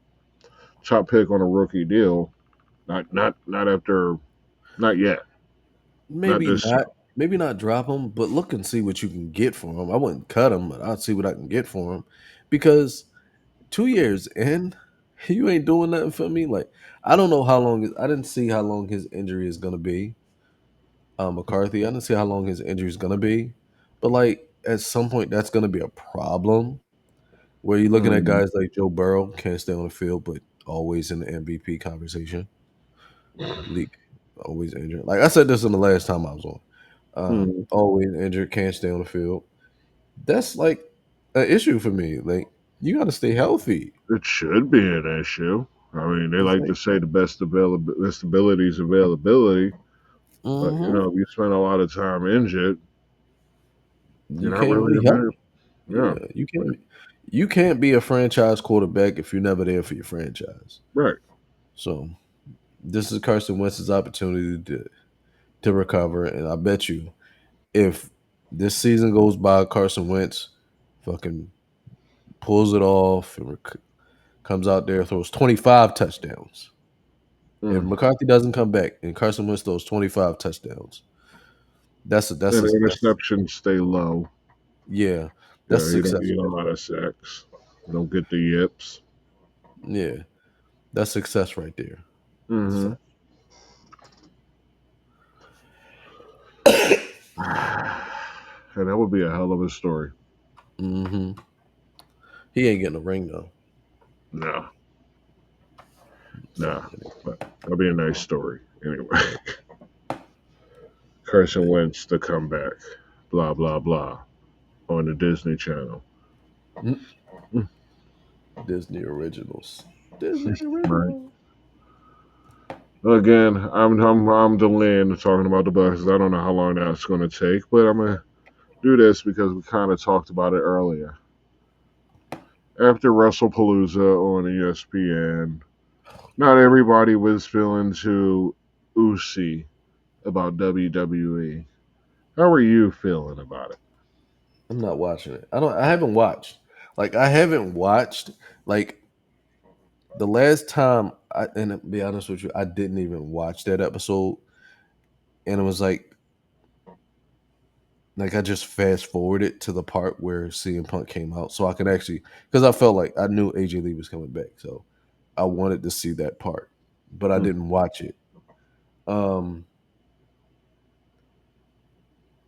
top pick on a rookie deal. Not after, not yet, not maybe this not, soon. maybe not drop him, but look and see what you can get for him. I wouldn't cut him, but I'd see what I can get for him because 2 years in, you ain't doing nothing for me. Like I don't know how long. I didn't see how long his injury is gonna be. McCarthy. I didn't see how long his injury is gonna be, but like at some point that's gonna be a problem. Where you're looking at Mm, guys like Joe Burrow can't stay on the field, but always in the MVP conversation. Leak, always injured. Like I said this in the last time I was on. mm. Always injured, can't stay on the field. That's like an issue for me. Like you got to stay healthy. It should be an issue. I mean, they It's like like, to say the best ability is availability, but hmm if you spend a lot of time injured, you're you not can't really really help. available. Yeah, Yeah, you can't be a franchise quarterback if you're never there for your franchise. right. So this is Carson Wentz's opportunity to recover, and I bet you if this season goes by, Carson Wentz fucking pulls it off and comes out there throws 25 touchdowns. If Mm. McCarthy doesn't come back and Carson Wentz throws 25 touchdowns, And that's interceptions stay low. yeah, that's Yeah, you don't success get a right lot there. of sacks. You don't get the yips. Yeah, that's success right there. Hmm. So And that would be a hell of a story. hmm he ain't getting a ring though. No, So no. But that'll be a nice story. Anyway, Carson Wentz to come back. Blah blah blah on the Disney Channel. mm, Mm. Disney originals. Disney Right. originals. Again, I'm delaying talking about the Bucks. I don't know how long that's going to take, but I'm gonna do this because we kind of talked about it earlier. After WrestlePalooza on ESPN, not everybody was feeling too oozy about WWE. How are you feeling about it? I'm not watching it. I haven't watched. Like I haven't watched like the last time and to be honest with you, I didn't even watch that episode, and it was like I just fast forwarded to the part where CM Punk came out, so I could actually because I felt like I knew AJ Lee was coming back, so I wanted to see that part, but I Mm. didn't watch it. Um,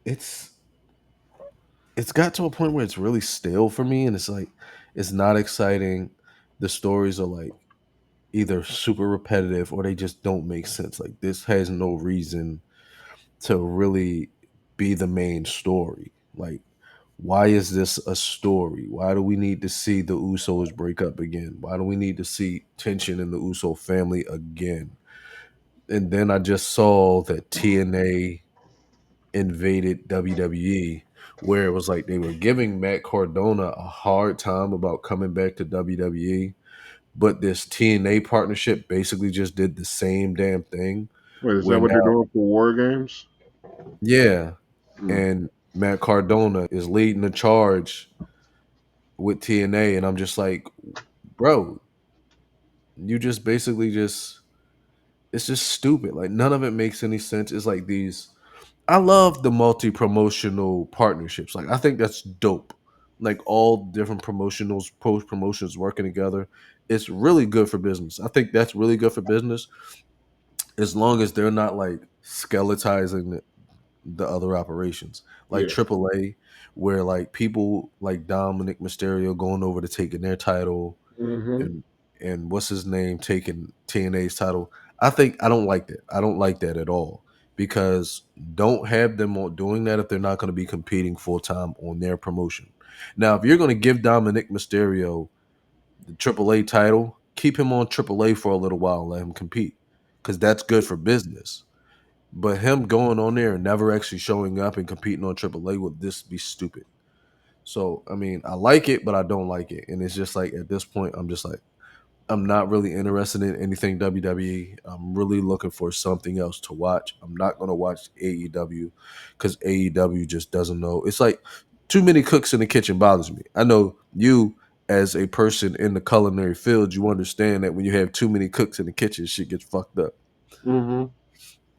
it's it's got to a point where it's really stale for me, and it's like it's not exciting. The stories are like either super repetitive or they just don't make sense. Like this has no reason to really be the main story. Like, why is this a story? Why do we need to see the Usos break up again? Why do we need to see tension in the Uso family again? And then I just saw that TNA invaded WWE, where it was like they were giving Matt Cardona a hard time about coming back to WWE, but this TNA partnership basically just did the same damn thing. Wait, is that Where what they're now, doing for War Games? yeah, Mm. and Matt Cardona is leading the charge with TNA, and I'm just like, bro, you just basically just it's just stupid. Like none of it makes any sense. It's like these. I love the multi promotional partnerships. Like I think that's dope. Like all different promotionals, post promotions working together. It's really good for business. I think that's really good for business as long as they're not like skeletizing the other operations, like Yeah. AAA, where like people like Dominic Mysterio going over to taking their title, Mm-hmm. and what's his name taking TNA's title. I don't like that. I don't like that at all because don't have them doing that if they're not going to be competing full time on their promotion. Now, if you're going to give Dominic Mysterio the AAA title, keep him on AAA for a little while and let him compete because that's good for business. But him going on there and never actually showing up and competing on AAA would this be stupid. So I mean, I like it, but I don't like it, and it's just like at this point, I'm just like I'm not really interested in anything WWE. I'm really looking for something else to watch. I'm not going to watch AEW because AEW just doesn't know. It's like too many cooks in the kitchen bothers me. I know you, as a person in the culinary field, you understand that when you have too many cooks in the kitchen, shit gets fucked up. Mm-hmm.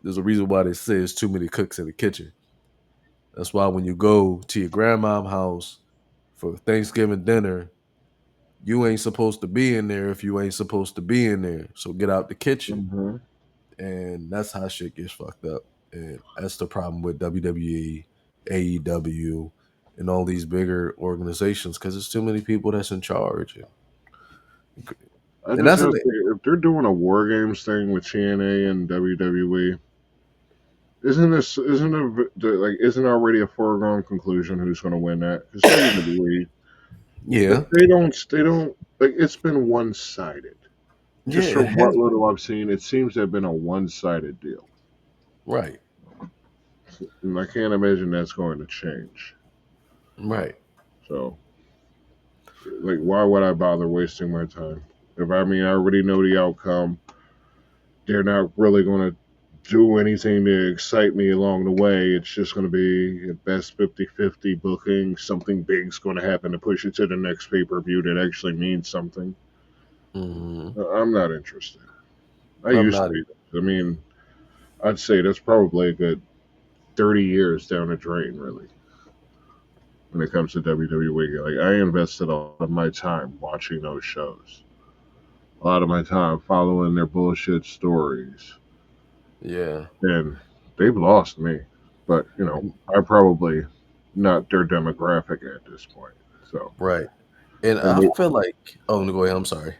There's a reason why they say it's too many cooks in the kitchen. That's why when you go to your grandma's house for Thanksgiving dinner, you ain't supposed to be in there if you ain't supposed to be in there. So get out the kitchen. Mm-hmm. And that's how shit gets fucked up. And that's the problem with WWE, AEW, and all these bigger organizations because there's too many people that's in charge. I And just that's the have to thing. say, if they're doing a War Games thing with TNA and WWE, isn't already a foregone conclusion who's going to win that? Because WWE, Yeah. they don't like it's been one sided. Yeah, Just it from what has been. little I've seen, it seems to have been a one sided deal, Right. and I can't imagine that's going to change. Right. So, like, why would I bother wasting my time? If I already know the outcome, they're not really going to do anything to excite me along the way. It's just going to be at best 50-50 booking. Something big's going to happen to push it to the next pay per view that actually means something. Hmm. I'm not interested. I I'm used to not. be. I mean, I'd say that's probably a good 30 years down the drain, really, when it comes to WWE. Like, I invested a lot of my time watching those shows, a lot of my time following their bullshit stories, Yeah. and they've lost me. But And- I'm probably not their demographic at this point. So, right. And and I feel like, oh, no, go ahead. I'm sorry.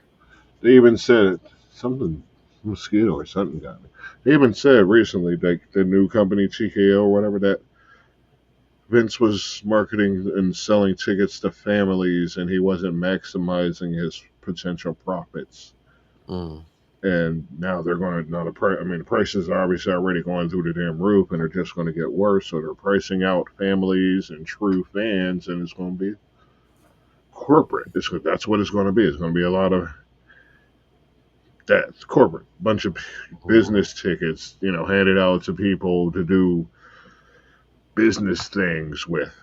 they even said something mosquito or something got me. They even said recently, like the new company TKO or whatever, that Vince was marketing and selling tickets to families, and he wasn't maximizing his potential profits. Mm, And now they're going to now the price. I mean, the prices are obviously already going through the damn roof, and they're just going to get worse. So they're pricing out families and true fans, and it's going to be corporate. That's what it's going to be. It's going to be a lot of that corporate, bunch of mhm. business tickets, handed out to people to do business things with.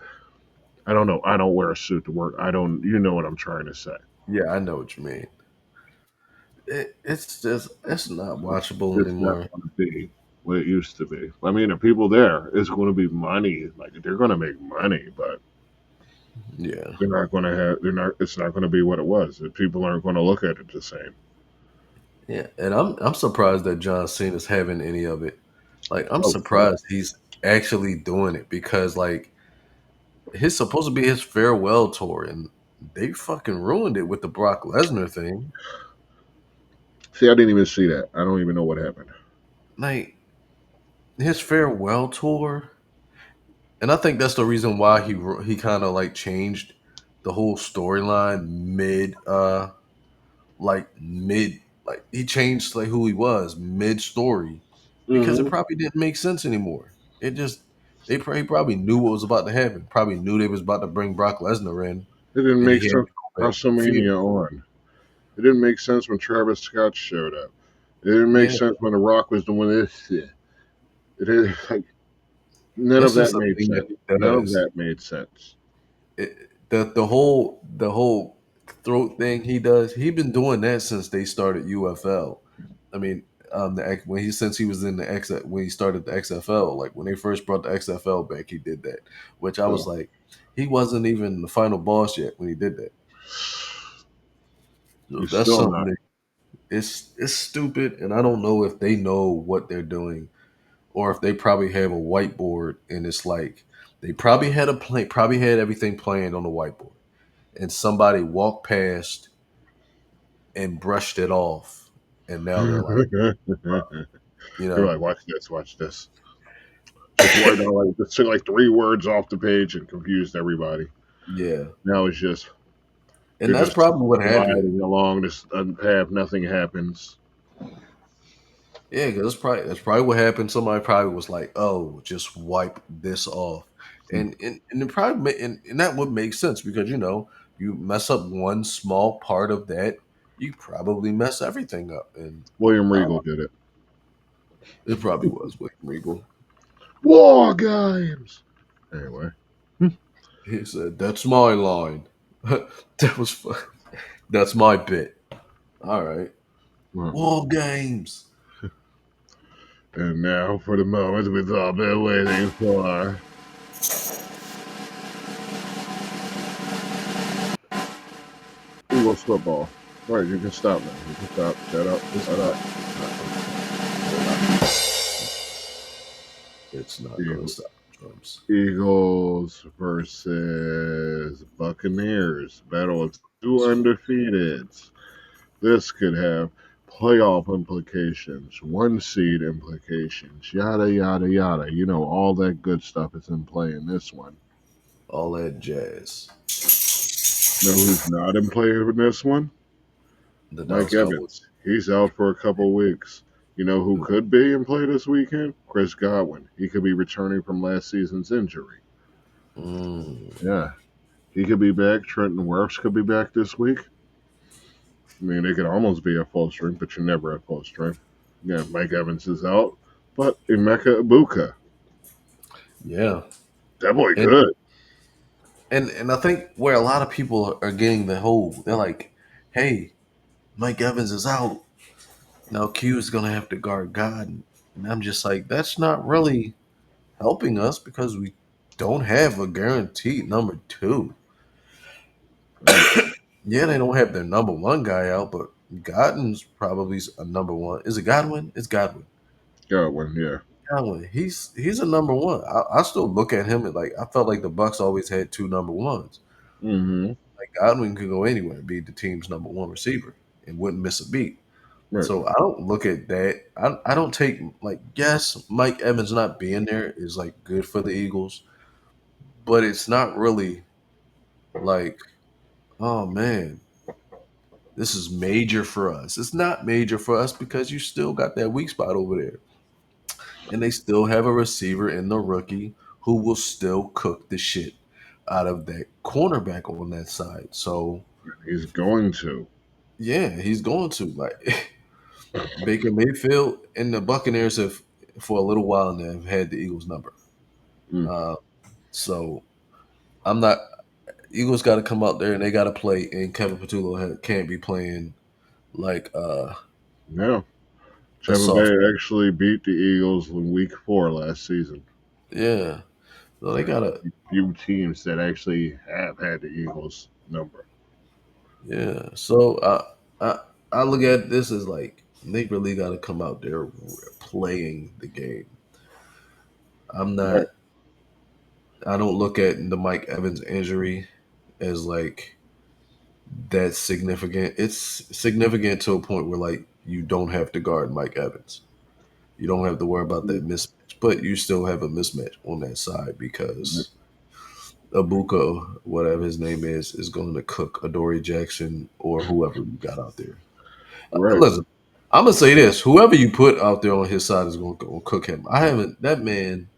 I don't know. I don't wear a suit to work. I don't. You know what I'm trying to say. Yeah, I know what you mean. It's not watchable It's not anymore. going to be what it used to be. I mean, the people there is going to be money. Like they're going to make money, but Yeah, they're not going to have. They're not. It's not going to be what it was. The people aren't going to look at it the same. yeah, and I'm surprised that John Cena's having any of it. Like I'm Oh, sure. surprised he's actually doing it because like his supposed to be his farewell tour, and they fucking ruined it with the Brock Lesnar thing. See, I didn't even see that. I don't even know what happened. Like his farewell tour, and I think that's the reason why he kind of like changed the whole storyline mid like he changed like who he was mid story because it Hmm. probably didn't make sense anymore. It just he probably knew what was about to happen. Probably knew they was about to bring Brock Lesnar in, It didn't and make he had sense. to go back and feud. WrestleMania on. It didn't make sense when Travis Scott showed up. It didn't make Yeah, sense when The Rock was doing this shit. It is like none of that's that just a made thing that sense. he None of does. that made sense. The whole throat thing he does. He been doing that since they started UFL. I mean, when he since he was in the X when he started the XFL, like when they first brought the XFL back, he did that. Which I was Oh, like, he wasn't even the final boss yet when he did that. So he's that's still something not. that it's stupid, and I don't know if they know what they're doing or if they probably have a whiteboard and it's like they probably had a plan, probably had everything planned on the whiteboard, and somebody walked past and brushed it off, and now they're like, They're you know, like, watch this, watch this. Just worried about like just took like 3 words off the page and confused everybody. yeah, Now it's just and they're that's just probably what happened. gliding along this path. Nothing happens. Yeah, because that's probably what happened. Somebody probably was like, "Oh, just wipe this off," and it probably and that would make sense because you mess up one small part of that, you probably mess everything up, and William uh, Regal did it. it probably was William Regal. War games. Anyway, He said, "That's my line." That was fun. That's my bit. All right, well, war games. and now for the moment we've all been waiting for. Eagles football. Right, you can stop now. You can stop. Shut up. It's Shut up. not. It's not gonna stop. We're not gonna stop. It's not gonna Eagles, stop the drums. Eagles versus Buccaneers. Battle of two undefeateds. This could have playoff implications, one seed implications, yada, yada, yada. You know, all that good stuff is in play in this one. All that jazz. Know who's not in play in this one? The Mike Dallas Cowboys. Evans. He's out for a couple weeks. You know who could be in play this weekend? Chris Godwin. He could be returning from last season's injury. Mm. Yeah, he could be back. Trenton Wirfs could be back this week. I mean, they could almost be at full strength, but you're never at full strength. Yeah, Mike Evans is out, but Emeka Ibuka, Yeah, that boy and good. and I think where a lot of people are getting they're like, "Hey, Mike Evans is out. Now Q is gonna have to guard God," and I'm just like, that's not really helping us because we don't have a guaranteed number two. Right. Yeah, they don't have their number one guy out, but Godwin's probably a number one. Is it Godwin? It's Godwin. Godwin, yeah. Godwin. He's a number one. I still look at him and like I felt like the Bucks always had two number ones. Mm-hmm. Like Godwin could go anywhere and be the team's number one receiver and wouldn't miss a beat. Right. So I don't look at that. I don't take like yes, Mike Evans not being there is like good for the Eagles, but it's not really like, oh man, this is major for us. It's not major for us because you still got that weak spot over there. And they still have a receiver in the rookie who will still cook the shit out of that cornerback on that side. So He's going to. yeah, he's going to like Baker Mayfield and the Buccaneers have for a little while now have had the Eagles number. Mm. Uh, so I'm not. Eagles got to come out there and they got to play. And Kevin Patullo can't be playing like Yeah. a Tampa soft. Bay actually beat the Eagles in Week 4 last season. Yeah. So they There's got a few teams that actually have had the Eagles number. yeah. So I I look at this as like they really got to come out there playing the game. I'm Right. not. I don't look at the Mike Evans injury as like that's significant. It's significant to a point where like you don't have to guard Mike Evans. You don't have to worry about that mismatch, but you still have a mismatch on that side because Abuka, whatever his name is going to cook Adoree Jackson or whoever you got out there. Right. Listen, I'm gonna say this: whoever you put out there on his side is going to cook him. I haven't that man.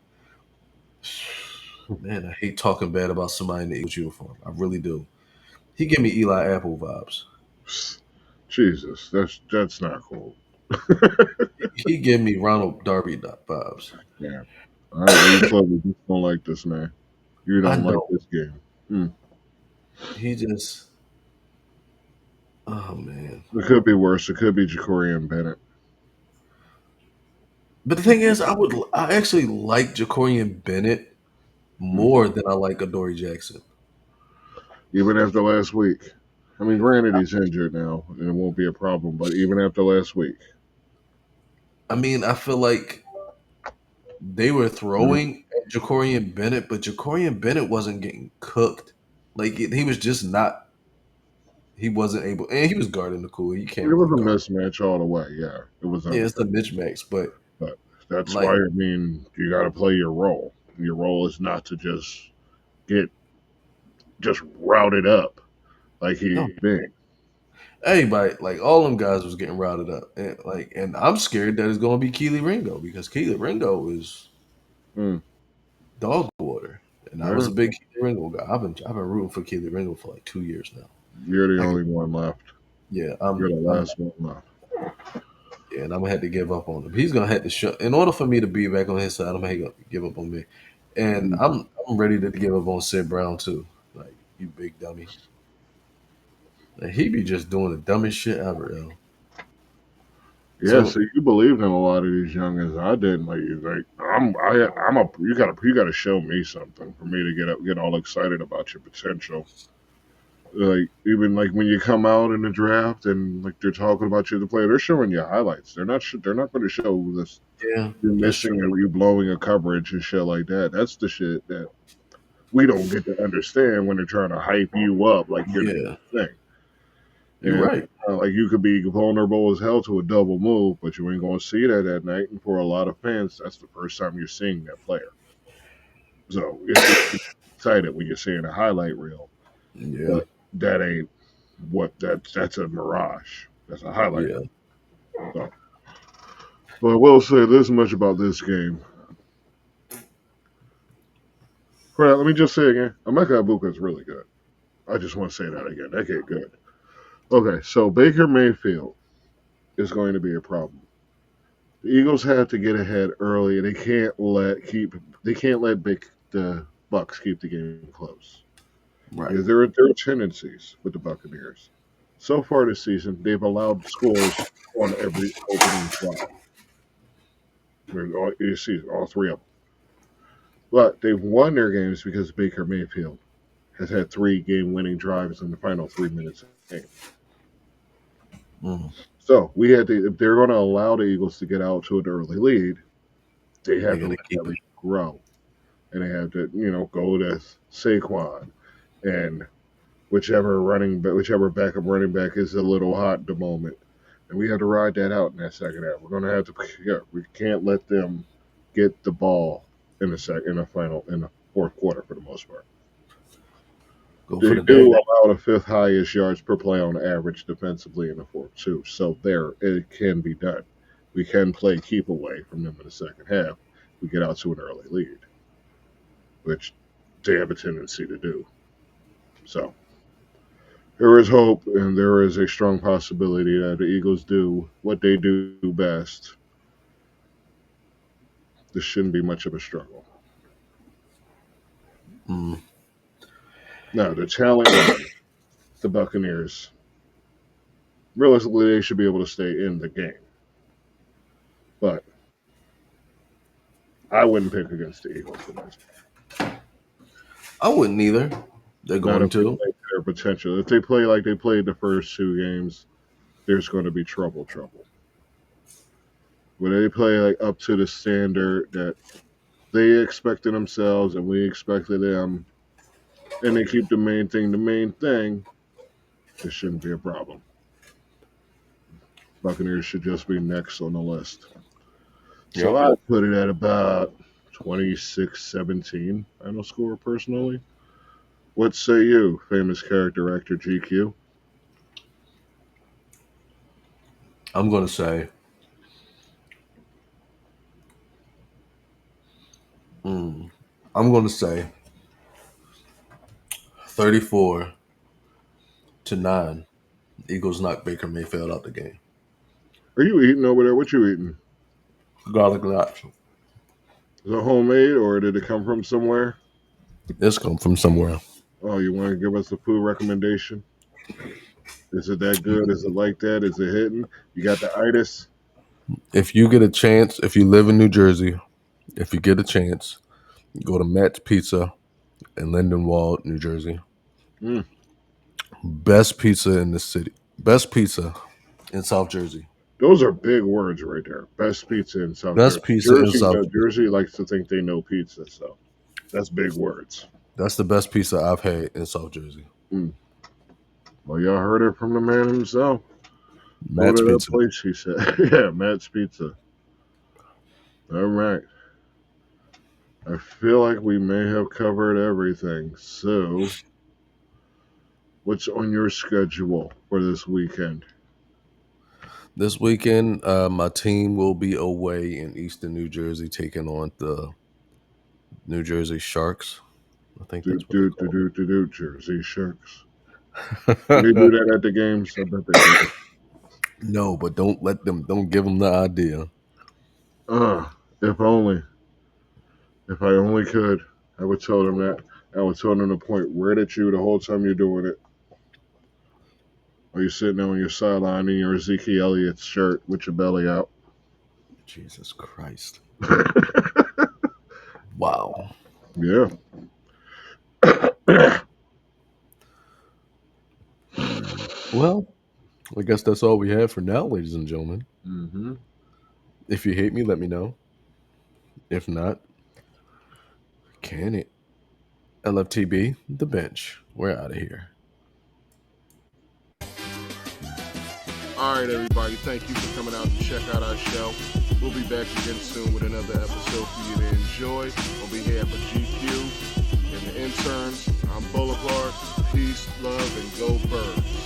Man, I hate talking bad about somebody in the Eagles uniform. I really do. He give me Eli Apple vibes. Jesus, that's not cool. He give me Ronald Darby vibes. Yeah. All right. Well, you clearly just don't like this man. You I don't like know. this game. Hmm. He just. Oh man. It could be worse. It could be Jacorian Bennett. But the thing is, I actually like Jacorian Bennett Hmm. more than I like Adoree Jackson. Even after last week. I mean, granted, he's injured now, and it won't be a problem. But even after last week, I mean, I feel like they were hmm, throwing at Jacorian Bennett, but Jacorian Bennett wasn't getting cooked. Like he was just not. He wasn't able, and he was guarding the cool. You it can't was really a guard. mismatch all the way. Yeah, it was Yeah, it's the unfair. mismatch, but But that's why, like I mean, you got to play your role. Your role is not to get just routed up like no, he's been. everybody, like all them guys was getting routed up, and I'm scared that it's going to be Keely Ringo because Keely Ringo is Mm, dog water, and I was yeah, a big Keely Ringo guy. I've been rooting for Keely Ringo for like 2 years now. you're the I could, only one left. yeah, You're the I'm last one left. yeah, and I'm gonna have to give up on him. He's gonna have to show in order for me to be back on his side. I'm gonna have to give up on me, and Mm. I'm ready to give up on Sid Brown too. Like you big dummy. Like, he be just doing the dumbest shit ever, yo. Yeah, So so you believed in a lot of these youngins. I didn't. I'm a. You gotta show me something for me to get all excited about your potential. Like even like when you come out in the draft and like they're talking about you as a player, they're showing you highlights. They're not going to show this yeah, you that's true. missing or you blowing a coverage and shit like that. That's the shit that we don't get to understand when they're trying to hype you up like you're the Yeah, thing. you're And right. like you could be vulnerable as hell to a double move, but you ain't going to see that at night. And for a lot of fans, that's the first time you're seeing that player. So it's easy to get excited when you're seeing a highlight reel, Yeah, but that ain't that's a mirage. That's a highlight yeah, reel. So, but I will say this much about this game. Well, let me just say again, Emeka Ibuka is really good. I just want to say that again. That kid good. Okay, so Baker Mayfield is going to be a problem. The Eagles have to get ahead early. They can't let the Bucks keep the game close right. because there are tendencies with the Buccaneers. So far this season, they've allowed scores on every opening drive. This season, all three of them. But they've won their games because Baker Mayfield has had three game-winning drives in the final 3 minutes of the game. Mm, So we had to, if they're going to allow the Eagles to get out to an early lead, they they have to gotta let keep that it. lead grow, and they have to, go to Saquon and whichever backup running back is a little hot at the moment, and we have to ride that out in that second half. We're going to have to, yeah, we can't let them get the ball in the fourth quarter for the most part. Go for They the do dagger. allow the fifth highest yards per play on average defensively in the fourth too. So there, it can be done. We can play keep away from them in the second half. We get out to an early lead, which they have a tendency to do. So there is hope, and there is a strong possibility that the Eagles do what they do best. This shouldn't be much of a struggle. Mm, Now, the talent wise, the Buccaneers realistically, they should be able to stay in the game. But I wouldn't pick against the Eagles in this. I wouldn't either. They're Not going if they to. play to their potential. If they play like they played the first 2 games, there's going to be trouble. When they play like up to the standard that they expected themselves and we expected them, and they keep the main thing, it shouldn't be a problem. Buccaneers should just be next on the list. So Yep. I put it at about 26-17 final score personally. What say you, famous character actor GQ? I'm going to say I'm going to say 34-9. Eagles knock Baker Mayfield out the game. Are you eating over there? What you eating? Garlic knots. Is it homemade or did it come from somewhere? It's come from somewhere. Oh, you want to give us a food recommendation? Is it that good? Is it like that? Is it hitting? You got the itis? If you get a chance, if you live in New Jersey, if you get a chance, go to Matt's Pizza in Lindenwold, New Jersey. Mm. Best pizza in the city. Best pizza in South Jersey. Those are big words right there. Best pizza in South Best Jersey. pizza in South Jersey. Jersey likes to think they know pizza, so that's big words. That's the best pizza I've had in South Jersey. Mm. Well, y'all heard it from the man himself. Matt's Go to Pizza. that place, he said. Yeah, Matt's Pizza. All right. I feel like we may have covered everything. So, what's on your schedule for this weekend? This weekend, my team will be away in Eastern New Jersey, taking on the New Jersey Sharks. I think that's what they're called. Jersey Sharks. They do that at the games. I bet they do. No, but don't give them the idea. If only. If I only could, I would tell them that. I would tell them to point right at you the whole time you're doing it. Or you sitting there on your sideline in your Ezekiel Elliott shirt with your belly out. Jesus Christ. Wow. Yeah. Well, I guess that's all we have for now, ladies and gentlemen. Mm-hmm. If you hate me, let me know. If not, can it? LFTB, the bench. We're out of here. All right, everybody. Thank you for coming out to check out our show. We'll be back again soon with another episode for you to enjoy. On behalf of GQ and the interns, I'm Boulevard. Peace, love, and go Birds.